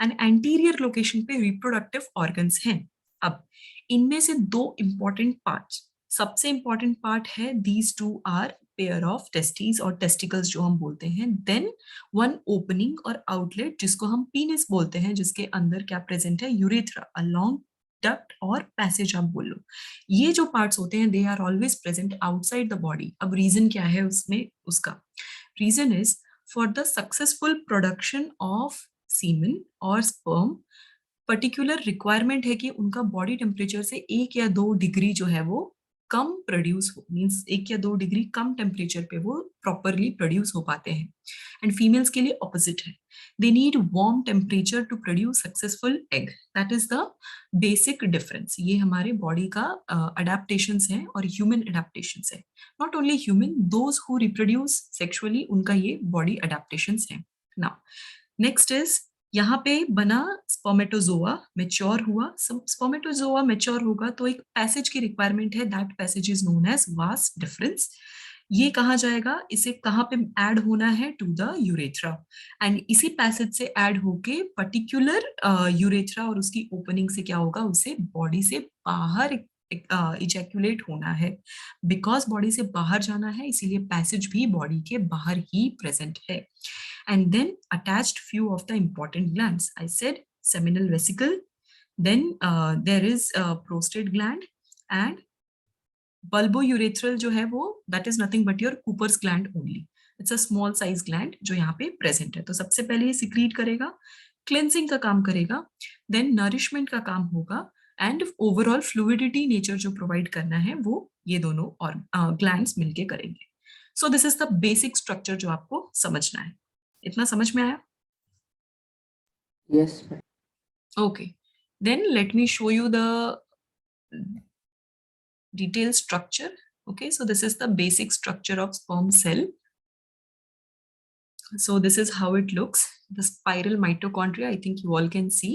एंड एंटीरियर लोकेशन पे रिप्रोडक्टिव ऑर्गन्स हैं। अब इनमें से दो इंपॉर्टेंट पार्ट्स, सबसे इंपॉर्टेंट पार्ट है these two are pair of testis और टेस्टिकल्स जो हम बोलते हैं, देन वन ओपनिंग और आउटलेट जिसको हम पीनिस बोलते हैं, जिसके अंदर क्या प्रेजेंट है, यूरेथ्रा, अ लॉन्ग डक्ट और पैसेज आप बोल लो। ये जो पार्ट्स होते हैं they are always present outside the body. अब रीजन क्या है उसमें, उसका reason is for the successful production of semen और स्पर्म पर्टिकुलर रिक्वायरमेंट है कि उनका बॉडी टेम्परेचर से 1 या 2 डिग्री जो है वो कम प्रोड्यूस हो, मींस 1 या 2 डिग्री कम टेम्परेचर पे वो प्रॉपरली प्रोड्यूस हो पाते हैं। एंड फीमेल्स के लिए ऑपोजिट है, they need warm temperature to produce successful egg. That is the basic difference. ये हमारे बॉडी का अडेप्टेशंस है और ह्यूमन अडेप्टेशंस है। Not only human, those who reproduce sexually उनका ये बॉडी अडेप्टेशंस है। नाउ नेक्स्ट इज, यहाँ पे बना स्पर्मेटोजोआ, मैच्योर हुआ। स्पर्मेटोजोआ मैच्योर होगा तो एक पैसेज की रिक्वायरमेंट है, that passage is known as vas deferens. ये कहा जाएगा, इसे कहाँ पे ऐड होना है, टू द यूरेथ्रा, एंड इसी पैसेज से ऐड होके पर्टिकुलर यूरेथ्रा और उसकी ओपनिंग से क्या होगा, उसे बॉडी से बाहर इजैक्यूलेट होना है। बिकॉज बॉडी से बाहर जाना है इसीलिए पैसेज भी बॉडी के बाहर ही प्रेजेंट है। And then attached few of the important glands. I said seminal vesicle, then there is prostate gland and bulbourethral जो है वो, that is nothing but your Cooper's gland only. It's a small size gland जो यहाँ पे present है। तो सबसे पहले ये secrete करेगा, cleansing का काम करेगा, then nourishment का काम होगा, and overall fluidity nature जो provide करना है वो ये दोनों और glands मिलके करेंगे। So this is the basic structure जो आपको समझना है। इतना समझ में आया? Yes, ma'am. Okay, then let me show you the detailed structure. Okay, so this is the basic structure of sperm cell. So this is how it looks. The spiral mitochondria, I think you all can see.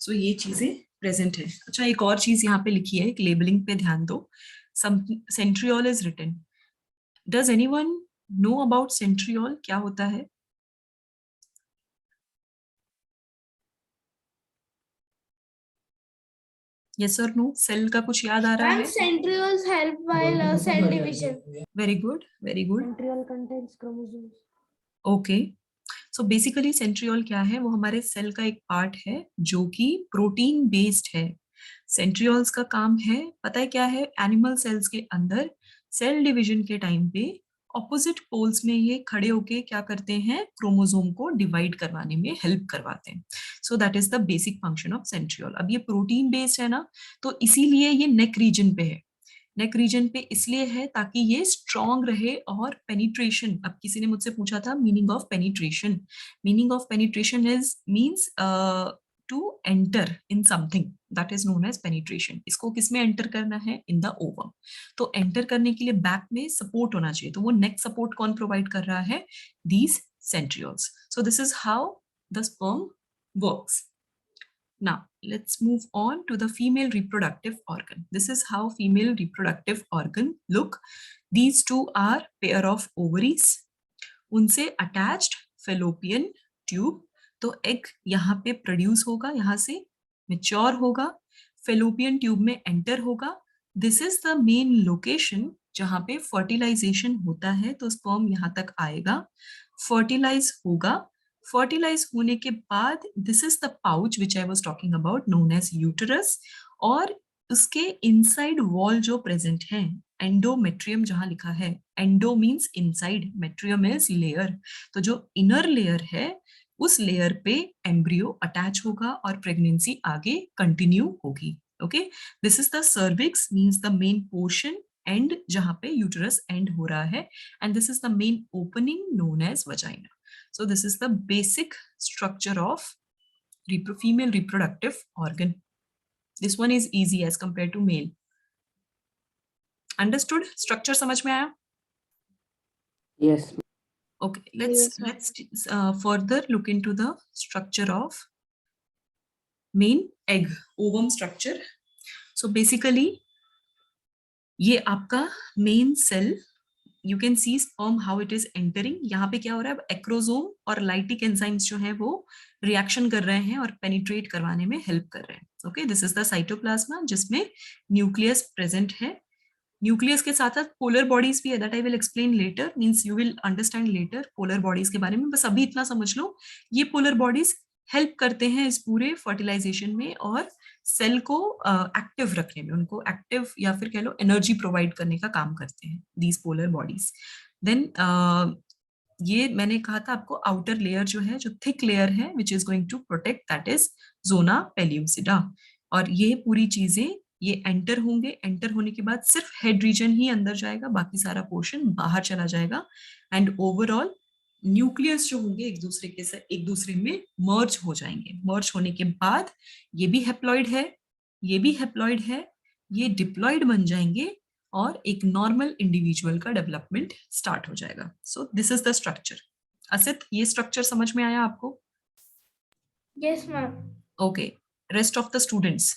So ये चीजें present है। अच्छा, एक और चीज यहाँ पे लिखी है, एक लेबलिंग पे ध्यान दो। Centriole is written. Does anyone know about centriole? क्या होता है? Yes or no? Cell का कुछ याद आ रहा है? Centrioles help while cell division. Very good, very good. Centriole contains chromosomes. Okay. So basically centriole क्या है, वो हमारे सेल का एक पार्ट है जो कि प्रोटीन बेस्ड है। सेंट्रियोल्स का काम है, पता है क्या है, एनिमल सेल्स के अंदर सेल डिवीजन के टाइम पे ऑपोजिट पोल्स में ये खड़े होके क्या करते हैं, क्रोमोसोम को डिवाइड करवाने में हेल्प करवाते हैं। सो that is the basic function of centriole. अब ये प्रोटीन बेस्ड है ना, तो इसीलिए ये नेक रीजन पे है। नेक रीजन पे इसलिए है ताकि ये स्ट्रॉन्ग रहे और पेनिट्रेशन। अब किसी ने मुझसे पूछा था meaning of penetration. Meaning of penetration is means to enter in something, that is known as penetration. इसको किसमें एंटर करना है, इन द ओवम। तो एंटर करने के लिए बैक में सपोर्ट होना चाहिए, तो वो नेक सपोर्ट कौन प्रोवाइड कर रहा है, these centrioles. So this is how the sperm works. Now, let's move on to the female reproductive organ. This is how female reproductive organ look. These two are pair of ovaries. उनसे attached fallopian tube. तो egg यहाँ पे produce होगा, यहाँ से mature होगा, fallopian tube में enter होगा. This is the main location जहाँ पे fertilization होता है, तो sperm यहाँ तक आएगा, fertilize होगा। फर्टिलाइज होने के बाद this is the pouch which I was talking about, known as uterus, और उसके इनसाइड वॉल जो प्रेजेंट है, एंडोमेट्रियम जहां लिखा है, endo means inside, metrium is layer, तो जो इनर लेयर है उस लेयर पे एम्ब्रियो अटैच होगा और प्रेगनेंसी आगे कंटिन्यू होगी। Okay, this is the cervix, means the main portion, and जहां पे यूटरस एंड हो रहा है, and this is the main opening known as vagina. So this is the basic structure of female reproductive organ. This one is easy as compared to male. Understood? Structure समझ में आया? Yes, ma'am. Okay, let's further look into the structure of main egg, ovum structure. So basically ये आपका main cell, you can see sperm how it is entering. यहाँ पे क्या हो रहा है, एक्रोसोम और लाइटिक एंजाइम्स जो हैं वो रिएक्शन कर रहे हैं और पेनिट्रेट करवाने में हेल्प कर रहे हैं। Okay, this is the cytoplasm जिसमें न्यूक्लियस प्रेजेंट है, न्यूक्लियस के साथ साथ पोलर बॉडीज भी है, that I will explain later, means you will understand later polar bodies के बारे में। बस अभी इतना समझ लो, ये पोलर बॉडीज हेल्प करते हैं इस पूरे फर्टिलाइजेशन में और सेल को एक्टिव रखने में, उनको एक्टिव या फिर कह लो एनर्जी प्रोवाइड करने का काम करते हैं दीज पोलर बॉडीज। देन ये मैंने कहा था आपको, आउटर लेयर जो है, जो थिक लेयर है which is going to protect, that is zona pellucida. और ये पूरी चीजें ये एंटर होंगे, एंटर होने के बाद सिर्फ हेड रीजन ही अंदर जाएगा, बाकी सारा पोर्शन बाहर चला जाएगा। एंड ओवरऑल न्यूक्लियस जो होंगे एक दूसरे के साथ एक दूसरे में मर्ज हो जाएंगे। मर्ज होने के बाद ये भी हेप्लॉइड है, ये भी हेप्लॉइड है, ये डिप्लॉइड बन जाएंगे और एक नॉर्मल इंडिविजुअल का डेवलपमेंट स्टार्ट हो जाएगा। सो this is the structure. Asit, ये स्ट्रक्चर समझ में आया आपको? Yes, ma'am. Okay, rest of the students,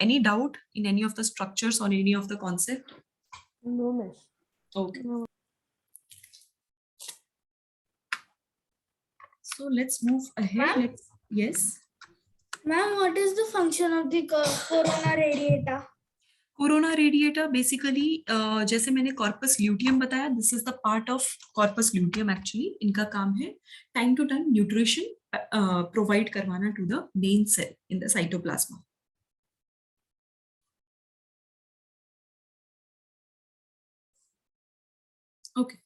any doubt in any of the structures or any of the concept? No, miss. Okay. No. So let's move ahead. Ma'am? Yes. Ma'am, what is the function of the corona radiata? Corona radiata basically जैसे मैंने corpus luteum बताया, this is the part of corpus luteum. Actually इनका काम है time to time nutrition provide करवाना to the main cell in the cytoplasma. Okay,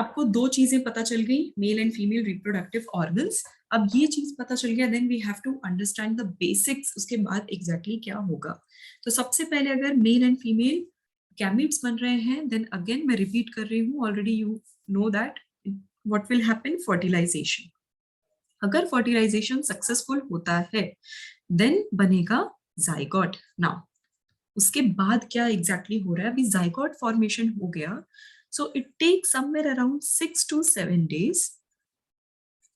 आपको दो चीजें पता चल गई, male and female reproductive organs. अब ये चीज पता चल गया, then we have to understand the basics, उसके बाद एग्जैक्टली क्या होगा। तो सबसे पहले अगर मेल एंड फीमेल गैमेट्स बन रहे हैं, देन अगेन मैं रिपीट कर रही हूँ, already you know that what will happen, fertilization. अगर फर्टिलाइजेशन सक्सेसफुल होता है देन बनेगा जाइगोट। नाउ उसके बाद क्या एग्जैक्टली हो रहा है, अभी जाइगोट फॉर्मेशन हो गया, so it take somewhere around 6 to 7 days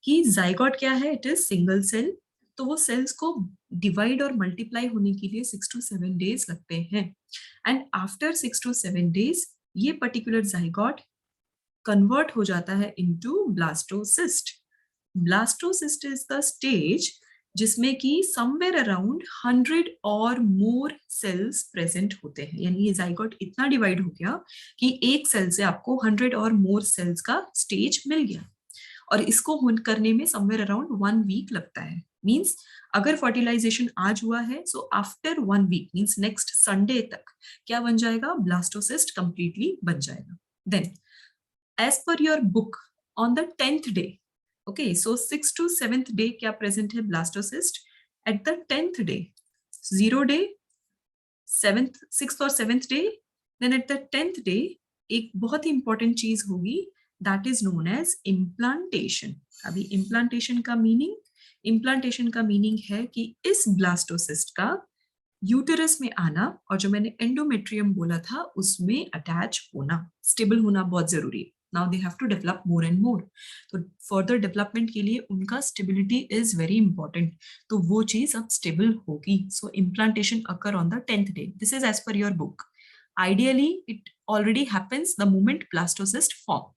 कि जाइगोट क्या है, इट इज सिंगल सेल, तो वो सेल्स को डिवाइड और मल्टीप्लाई होने के लिए 6 to 7 days लगते हैं। एंड आफ्टर 6 to 7 days ये पर्टिकुलर जाइगोट कन्वर्ट हो जाता है into blastocyst. Blastocyst is the stage जिसमें कि समवेयर अराउंड 100 और मोर सेल्स प्रेजेंट होते हैं, यानी ये जाइगोट इतना डिवाइड हो गया कि एक सेल से आपको 100 और मोर सेल्स का स्टेज मिल गया। और इसको करने में समवेयर अराउंड 1 week लगता है। मींस अगर फर्टिलाइजेशन आज हुआ है, so after 1 week means next Sunday तक क्या बन जाएगा, ब्लास्टोसिस्ट कंप्लीटली बन जाएगा। Then as per your book on the 10th day, okay, so 6 to 7th day क्या प्रेजेंट है, blastocyst. At the 10th day, 0 day, 7th, 6th और 7th day, then at the 10th day एक बहुत ही important चीज होगी, that is known as implantation. अभी implantation का मीनिंग है कि इस ब्लास्टोसिस्ट का यूटेरस में आना और जो मैंने एंडोमेट्रियम बोला था उसमें अटैच होना, स्टेबल होना बहुत जरूरी है। Now they have to develop more and more. तो further development के लिए उनका stability is very important. तो वो चीज अब stable होगी। So implantation occur on the 10th day. This is as per your book. Ideally, it already happens the moment blastocyst form.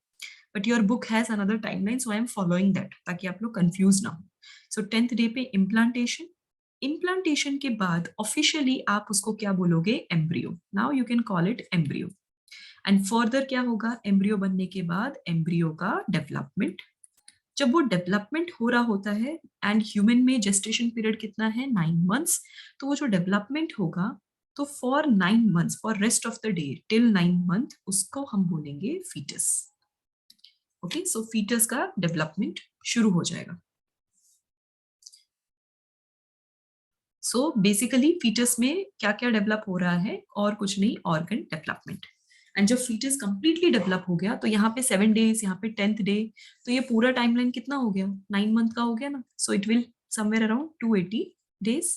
But your book has another timeline, so I am following that ताकि आप लोग confused ना हो. So 10th day पे implantation. Implantation के बाद officially आप उसको क्या बोलोगे, embryo. Now you can call it embryo. And further क्या होगा, एम्ब्रियो बनने के बाद एम्ब्रियो का डेवलपमेंट। जब वो डेवलपमेंट हो रहा होता है, एंड ह्यूमन में जेस्टेशन पीरियड कितना है, 9 months, तो वो जो डेवलपमेंट होगा, तो for 9 months, for rest of the day till 9 month, उसको हम बोलेंगे फीटस। ओके, सो फीटस का डेवलपमेंट शुरू हो जाएगा। सो बेसिकली फीटस में क्या क्या डेवलप हो रहा है, और कुछ नहीं, ऑर्गन डेवलपमेंट। एंड जब फीटस कंप्लीटली डेवलप हो गया, तो यहाँ पे 7 days, यहाँ पे 10th day, तो ये पूरा टाइमलाइन कितना हो गया, 9 month का हो गया ना। So it will somewhere around 280 days।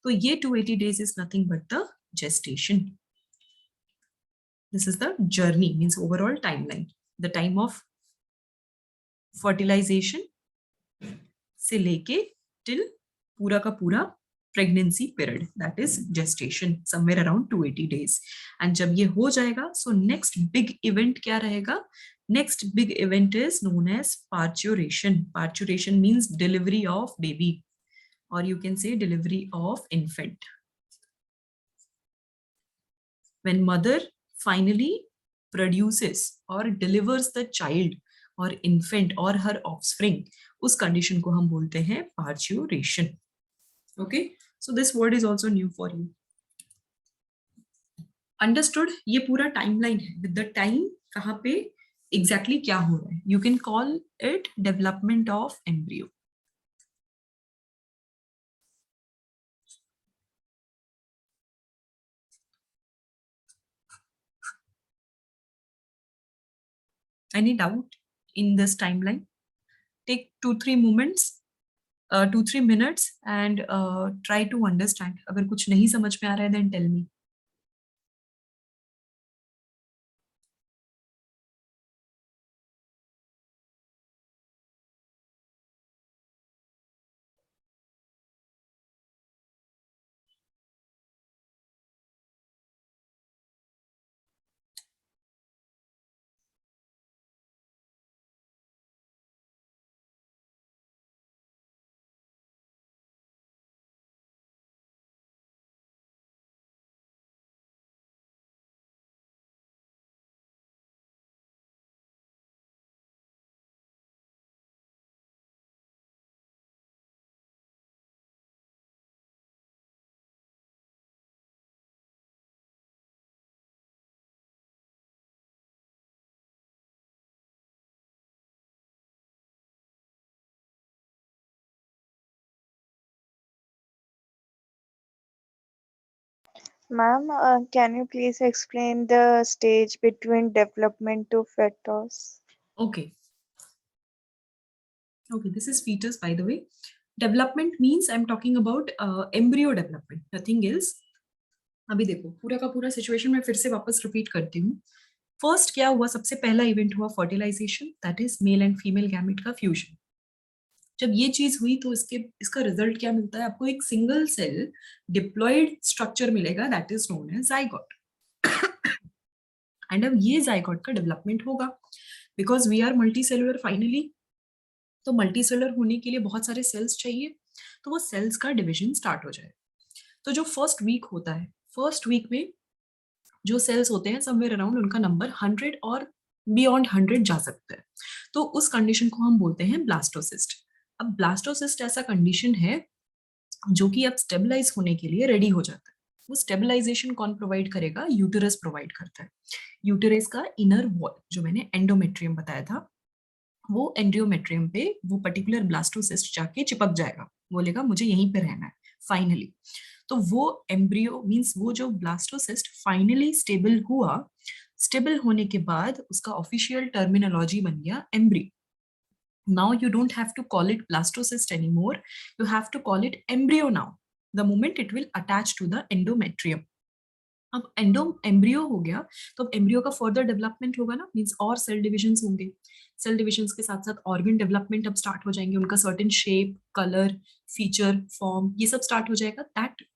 तो ये 280 days is nothing but the gestation. This is the journey, means overall timeline, the time of fertilization से लेके till पूरा का पूरा pregnancy period, that is gestation, somewhere around 280 days. And जब ये हो जाएगा, so next big event क्या रहेगा, next big event is known as parturition. Parturition means delivery of baby, or you can say delivery of infant. when mother finally produces or delivers the child or infant or her offspring, उस condition को हम बोलते हैं parturition. Okay, so this word is also new for you. Understood? ये पूरा timeline है with the time कहाँ पे exactly क्या हो रहा है. You can call it development of embryo. Any doubt in this timeline? Take 2-3 moments, 2-3 minutes and try to understand. अगर कुछ नहीं समझ में आ रहा है then tell me. Ma'am, can you please explain the stage between development to fetus? Okay. Okay, this is fetus, by the way. Development means I'm talking about embryo development, nothing else. अभी देखो पूरा का पूरा situation मैं फिर से वापस repeat करती हूँ. फर्स्ट क्या हुआ, सबसे पहला इवेंट हुआ fertilization, that is male and female gamete का फ्यूजन. जब ये चीज हुई तो इसका रिजल्ट क्या मिलता है आपको, एक सिंगल सेल डिप्लॉयड स्ट्रक्चर मिलेगा, that is known as zygote. And अब ये जाइगोट का डेवलपमेंट होगा because we are multicellular finally. तो मल्टी सेलुलर होने के लिए बहुत सारे सेल्स चाहिए, तो वो सेल्स का डिविजन स्टार्ट हो जाए. तो जो फर्स्ट वीक होता है, फर्स्ट वीक में जो सेल्स होते हैं समवेयर अराउंड उनका नंबर 100 और बियॉन्ड 100 जा सकता है. तो उस कंडीशन को हम बोलते हैं ब्लास्टोसिस्ट. अब ब्लास्टोसिस्ट ऐसा कंडीशन है जो कि अब स्टेबलाइज होने के लिए रेडी हो जाता है. वो स्टेबलाइजेशन कौन प्रोवाइड करेगा, यूटेरस प्रोवाइड करता है. यूटेरस का इनर वॉल जो मैंने एंडोमेट्रियम बताया था, वो एंडोमेट्रियम पे वो पर्टिकुलर ब्लास्टोसिस्ट जाके चिपक जाएगा, बोलेगा मुझे यहीं पे रहना है फाइनली. तो वो एम्ब्रियो मींस वो जो ब्लास्टोसिस्ट फाइनली स्टेबल हुआ, स्टेबल होने के बाद उसका ऑफिशियल टर्मिनोलॉजी बन गया embryo. Now you don't have to call it blastocyst anymore, you have to call it embryo now, the moment it will attach to the endometrium. अब embryo हो गया तो अब एम्ब्रियो का फर्दर डेवलपमेंट होगा ना, मींस और सेल डिविजन्स होंगे. सेल डिविजन्स के साथ साथ ऑर्गन डेवलपमेंट अब स्टार्ट हो जाएंगे, उनका certain shape, colour, feature, form, ये सब स्टार्ट हो जाएगा.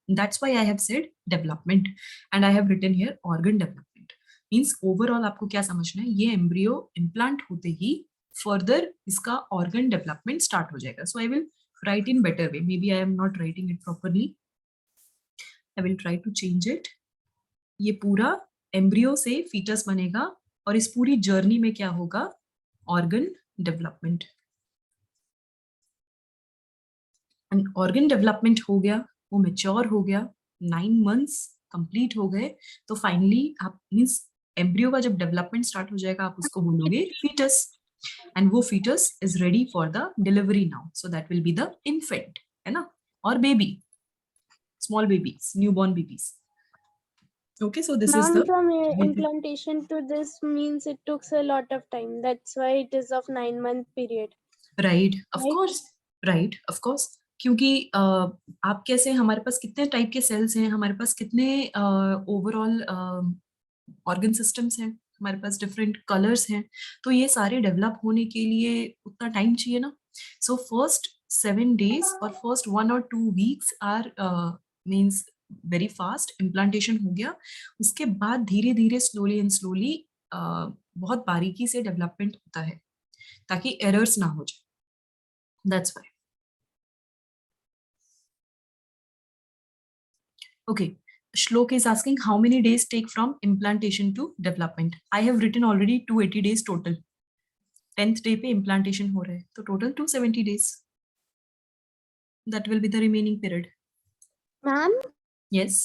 That's why I have said development and I have written here organ development. Means overall आपको क्या समझना है, ये एम्ब्रियो इम्प्लांट होते ही फर्दर इसका ऑर्गन डेवलपमेंट स्टार्ट हो जाएगा. So I will write in better way, maybe I am not writing it properly, I will try to change it. ये पूरा एम्ब्रियो से फीटस बनेगा और इस पूरी जर्नी में क्या होगा, ऑर्गन डेवलपमेंट. ऑर्गन डेवलपमेंट हो गया, वो मैच्योर हो गया, 9 months कंप्लीट हो गए, तो फाइनली आप मींस एम्ब्रियो का जब डेवलपमेंट स्टार्ट हो जाएगा आप उसको बोलोगे फीटस, एंड वो foetus is ready for the delivery now, so that will be the infant, है ना, और baby, small babies, newborn babies. Okay, so this is Ma'am, the from implantation to this means it took a lot of time. That's why it is of 9-month period. right, of Right? course, right, of course. क्योंकि आप कैसे, हमारे पास कितने type के sales हैं, हमारे पास कितने overall organ systems हैं, हमारे पास डिफरेंट कलर्स हैं, तो ये सारे डेवलप होने के लिए उतना टाइम चाहिए ना. सो फर्स्ट 7 days और first 1 or 2 weeks are means very fast. Implantation हो गया, उसके बाद धीरे धीरे स्लोली एंड स्लोली बहुत बारीकी से डेवलपमेंट होता है ताकि एरर्स ना हो जाए. That's why. Okay, Shlok is asking how many days take from implantation to development. I have written already 280 days total. 10th day पे implantation हो रहा है, तो total 270 days. That will be the remaining period. Ma'am, Yes.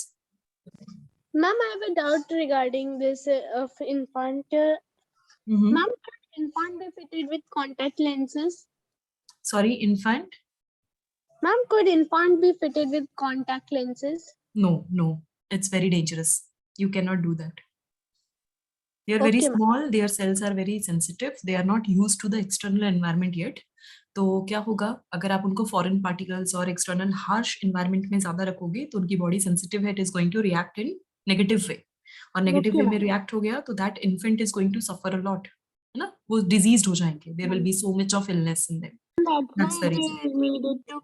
ma'am, I have a doubt regarding this of infant. Mhm. Ma'am, could infant be fitted with contact lenses? Sorry, infant? Ma'am, could infant be fitted with contact lenses? No. It's very dangerous. You cannot do that. They are very Okay, ma'am. small. Their cells are very sensitive. They are not used to the external environment yet. तो क्या होगा अगर आप उनको foreign particles और external harsh environment में ज्यादा रखोगे तो उनकी बॉडी सेंसिटिव है, it is going to react in negative way, और नेगेटिव Okay, वे में ma'am. रिएक्ट हो गया तो that infant is going to suffer a lot, है ना, वो डिजीज्ड हो जाएंगे, there will be so much of illness in them. That's That's why the reason. they needed to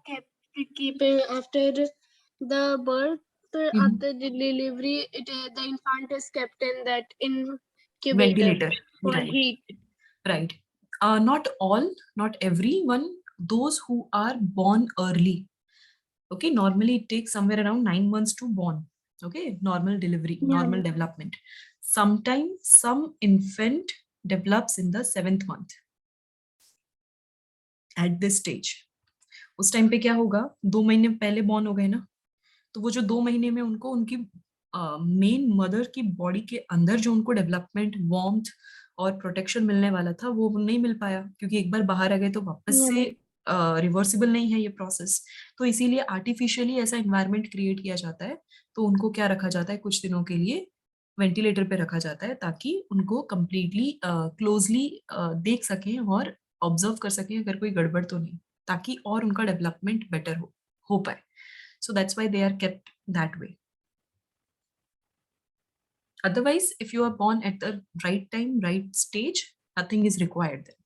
keep it after the birth, Mhm. after the delivery, the infant is kept in that incubator Ventilator, for right. heat. Right. Not all, not everyone, those who are born early. Okay, normally it takes somewhere around 9 months to born. Okay, normal delivery, Yeah. normal development. Sometimes some infant develops in the 7th month. At this stage. उस time पे क्या होगा, 2 महीने पहले born हो गए ना, तो वो जो 2 महीने में उनको उनकी मेन मदर की बॉडी के अंदर जो उनको डेवलपमेंट, वार्मथ और प्रोटेक्शन मिलने वाला था वो नहीं मिल पाया, क्योंकि एक बार बाहर आ गए तो वापस Yeah. से रिवर्सिबल नहीं है ये प्रोसेस. तो इसीलिए आर्टिफिशियली ऐसा एनवायरनमेंट क्रिएट किया जाता है. तो उनको क्या रखा जाता है, कुछ दिनों के लिए वेंटिलेटर पे रखा जाता है ताकि उनको कंप्लीटली क्लोजली देख सकें और ऑब्जर्व कर सकें अगर कोई गड़बड़ तो नहीं, ताकि और उनका डेवलपमेंट बेटर हो पाए. So that's why they are kept that way. Otherwise, if you are born at the right time, right stage, nothing is required then.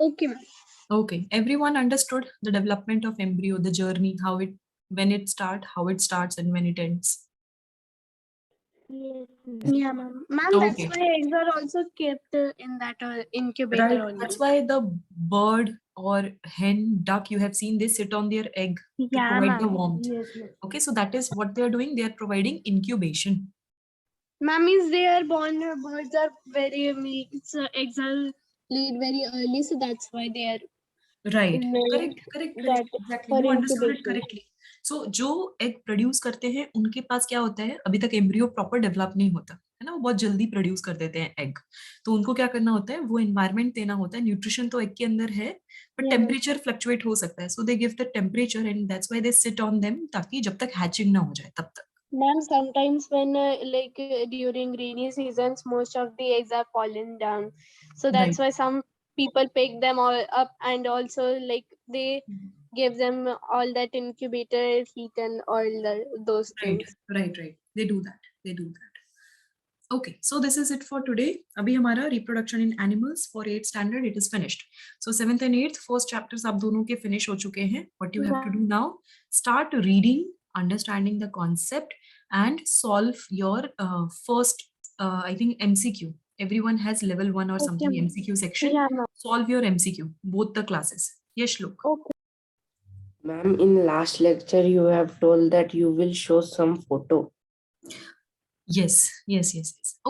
Okay, ma'am. Okay, everyone understood the development of embryo, the journey, when it starts and when it ends. Yes. Yeah, ma'am. Ma'am, that's Okay. why eggs are also kept in that incubator Right. only. That's why the bird or hen, duck, you have seen, they sit on their egg to Yeah, provide the ma'am. warmth. Okay, so that is what they are doing. They are providing incubation. Ma'am, is they are born, birds are very, eggs are laid very early, so that's why they are. Right. Made Correct. that Exactly. for You understood it incubation. correctly. So जो egg produce करते हैं उनके पास क्या होता है, अभी तक embryo proper develop नहीं होता है ना, वो बहुत जल्दी प्रोड्यूस कर देते हैं एग. तो उनको क्या करना होता है, वो एनवायरनमेंट देना होता है. न्यूट्रिशन तो एग के अंदर है, बट Yeah. टेम्परेचर फ्लक्चुएट हो सकता है. So they give the temperature and that's why they sit on them, ताकि जब तक हैचिंग ना हो जाए तब तक. Ma'am, sometimes when during rainy seasons, most of the eggs are fallen down. So that's Right. why some people pick them all up and also they give them all that incubator heat and all those things. Right. They do that. Okay, so this is it for today. अभी हमारा reproduction in animals for 8th standard it is finished. So 7th and 8th first chapters आप दोनों के finish हो चुके हैं. What you have to do now, start reading, understanding the concept and solve your first I think MCQ. Everyone has level 1 or Okay, something ma'am. MCQ section. Yeah, ma'am. Solve your MCQ, both the classes. Yes, Shlok. Okay. Ma'am, in last lecture, you have told that you will show some photo. Yes.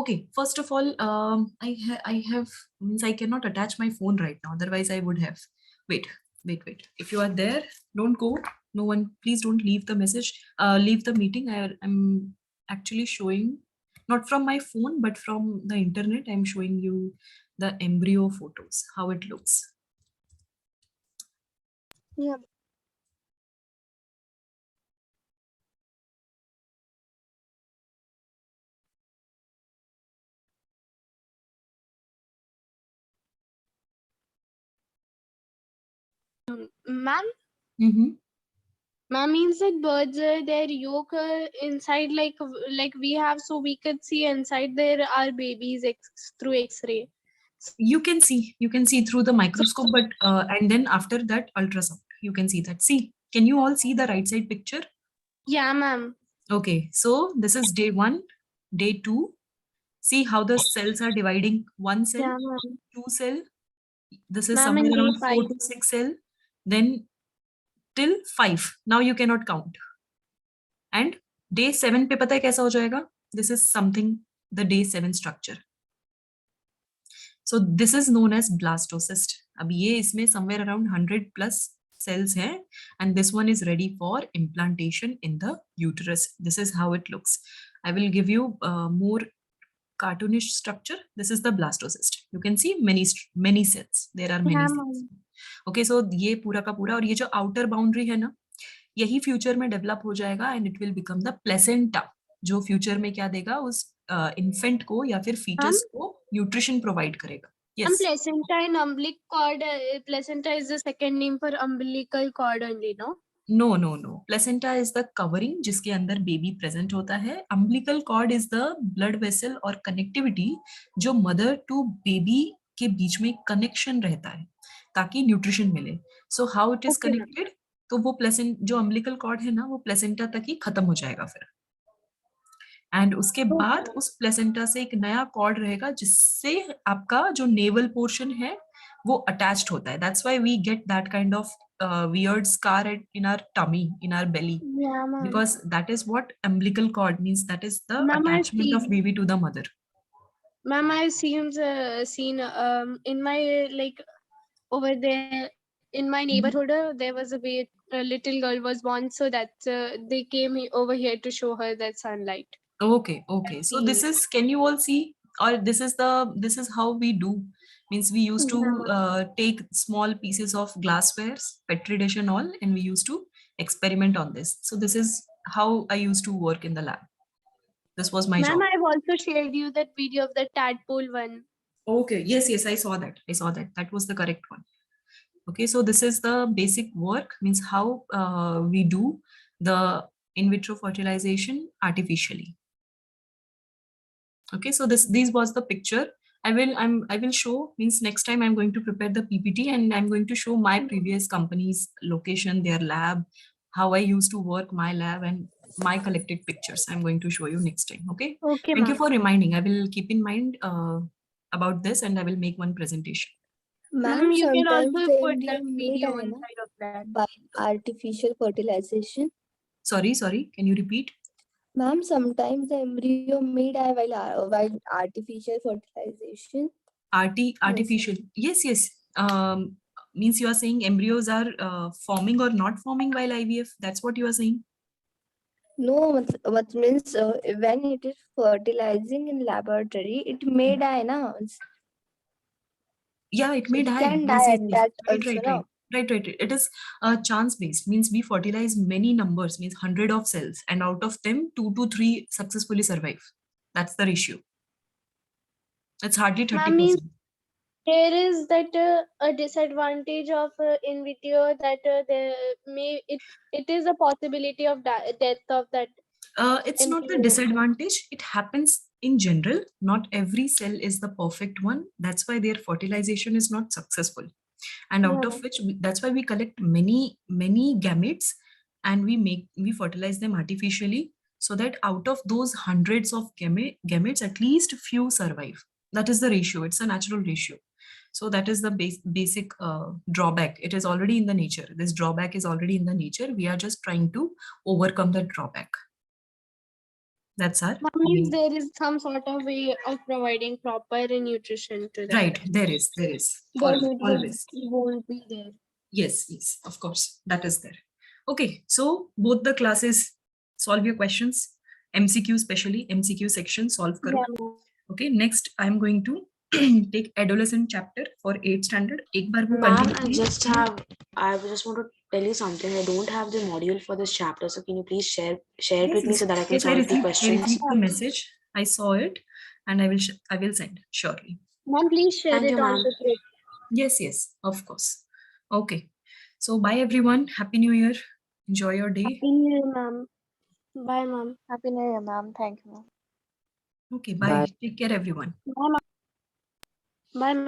Okay, first of all, I have means I cannot attach my phone right now. Otherwise, I would have. Wait. If you are there, don't go. No one, please don't leave the message. Leave the meeting. I'm actually showing, not from my phone, but from the internet. I'm showing you the embryo photos, how it looks. Yeah. Ma'am, Mm-hmm. ma'am, means that birds, their yolk inside like we have, so we could see inside there are babies through X-ray. You can see through the microscope, but and then after that ultrasound, you can see that. See, can you all see the right side picture? Yeah, ma'am. Okay, so this is day 1, day 2. See how the cells are dividing. 1 cell, Yeah, ma'am. 2 cell. This is Ma'am, somewhere in day around 4 5. to 6 cell. Then till 5. Now you cannot count. And day 7 पे पता है कैसा हो जाएगा? This is something the day 7 structure. So this is known as blastocyst. अब ये इसमें somewhere around 100 plus cells हैं and this one is ready for implantation in the uterus. This is how it looks. I will give you more cartoonish structure. This is the blastocyst. You can see many cells. There are many Yeah, cells. Okay, so ये पूरा का पूरा, और ये जो outer boundary है ना, यही फ्यूचर में डेवलप हो जाएगा and it will become the placenta, जो फ्यूचर में क्या देगा उस इन्फेंट को या फिर फीटस को न्यूट्रिशन प्रोवाइड करेगा. And Yes. placenta and umbilical cord. Placenta is the second name for umbilical cord only, no? No, no, no. Placenta is the covering जिसके अंदर बेबी प्रेजेंट होता है. Umbilical cord is the blood vessel और connectivity जो mother to baby के बीच में connection रहता है ताकि न्यूट्रिशन मिले. So how it is Okay, ma'am. connected? तो वो प्लेसेंट जो अम्बिलिकल कॉर्ड है ना, वो प्लेसेंटा तक ही खत्म हो जाएगा फिर. एंड उसके बाद उस प्लेसेंटा से एक नया कॉर्ड रहेगा जिससे आपका जो नेवल पोर्शन है वो अटैच्ड होता है. That's why we get that kind of weird scar in our tummy, in our belly, Yeah, ma'am. because that is what umbilical cord means. That is the Ma'am, I've attachment of seen. baby to the mother. Ma'am, I've seen in my like over there in my neighborhood there was a little girl was born, so that they came over here to show her that sunlight. Okay, okay. So this is, can you all see? Or this is how we do. Means we used to take small pieces of glasswares, petri dish and all, and we used to experiment on this. So this is how I used to work in the lab. This was my Ma'am, job. I've also shared you that video of the tadpole one. Okay, yes, yes, I saw that. I saw that. That was the correct one. Okay, so this is the basic work, means how we do the in vitro fertilization artificially. Okay, so these was the picture. I will show, means next time I'm going to prepare the PPT and I'm going to show my previous company's location, their lab, how I used to work my lab and my collected pictures. I'm going to show you next time. Okay. Okay, Thank you ma'am. for reminding. I will keep in mind about this and I will make one presentation. Ma'am, you can sometimes also the put that embryo made video है ना inside of that. by artificial fertilization. Sorry, can you repeat? Ma'am, sometimes the embryo made while artificial fertilization. Artificial. Yes, yes. Means you are saying embryos are forming or not forming while IVF. That's what you are saying. No, what means when it is fertilizing in laboratory, it may die now. Yeah, it may It die. can Yes, die yes, at yes. that Right, also, right, no? right. Right. It is chance based. Means we fertilize many numbers, means 100 of cells, and out of them 2 to 3 successfully survive. That's the ratio. It's hardly 30%. Ma'am, there is that a disadvantage of in vitro that it is a possibility of death of that. It's not the embryo. disadvantage. It happens in general. Not every cell is the perfect one. That's why their fertilization is not successful. And out of which, that's why we collect many gametes and we fertilize them artificially, so that out of those hundreds of gametes, at least few survive. That is the ratio. It's a natural ratio. So that is the basic drawback. It is already in the nature. This drawback is already in the nature. We are just trying to overcome the drawback. That's our Means there is some sort of way of providing proper nutrition to that. right. There is always. It won't be there. Yes, of course, that is there. Okay, so both the classes solve your questions. MCQ especially, MCQ section solve karo. Okay, next I'm going to take adolescent chapter for 8th standard. एक बार वो Ma'am, continue कीजिए. I just want to tell you something. I don't have the module for this chapter, so can you please share it with me so that I can Yes, I solve the received questions? the message. I saw it, and I will send surely. Ma'am, please share Thank it you, on ma'am. the group. Yes, of course. Okay, so bye everyone. Happy New Year. Enjoy your day. Happy New Year, ma'am. Bye, ma'am. Happy New Year, ma'am. Thank you, ma'am. Okay, bye. Take care everyone. Bye, ma'am. Bye, ma'am.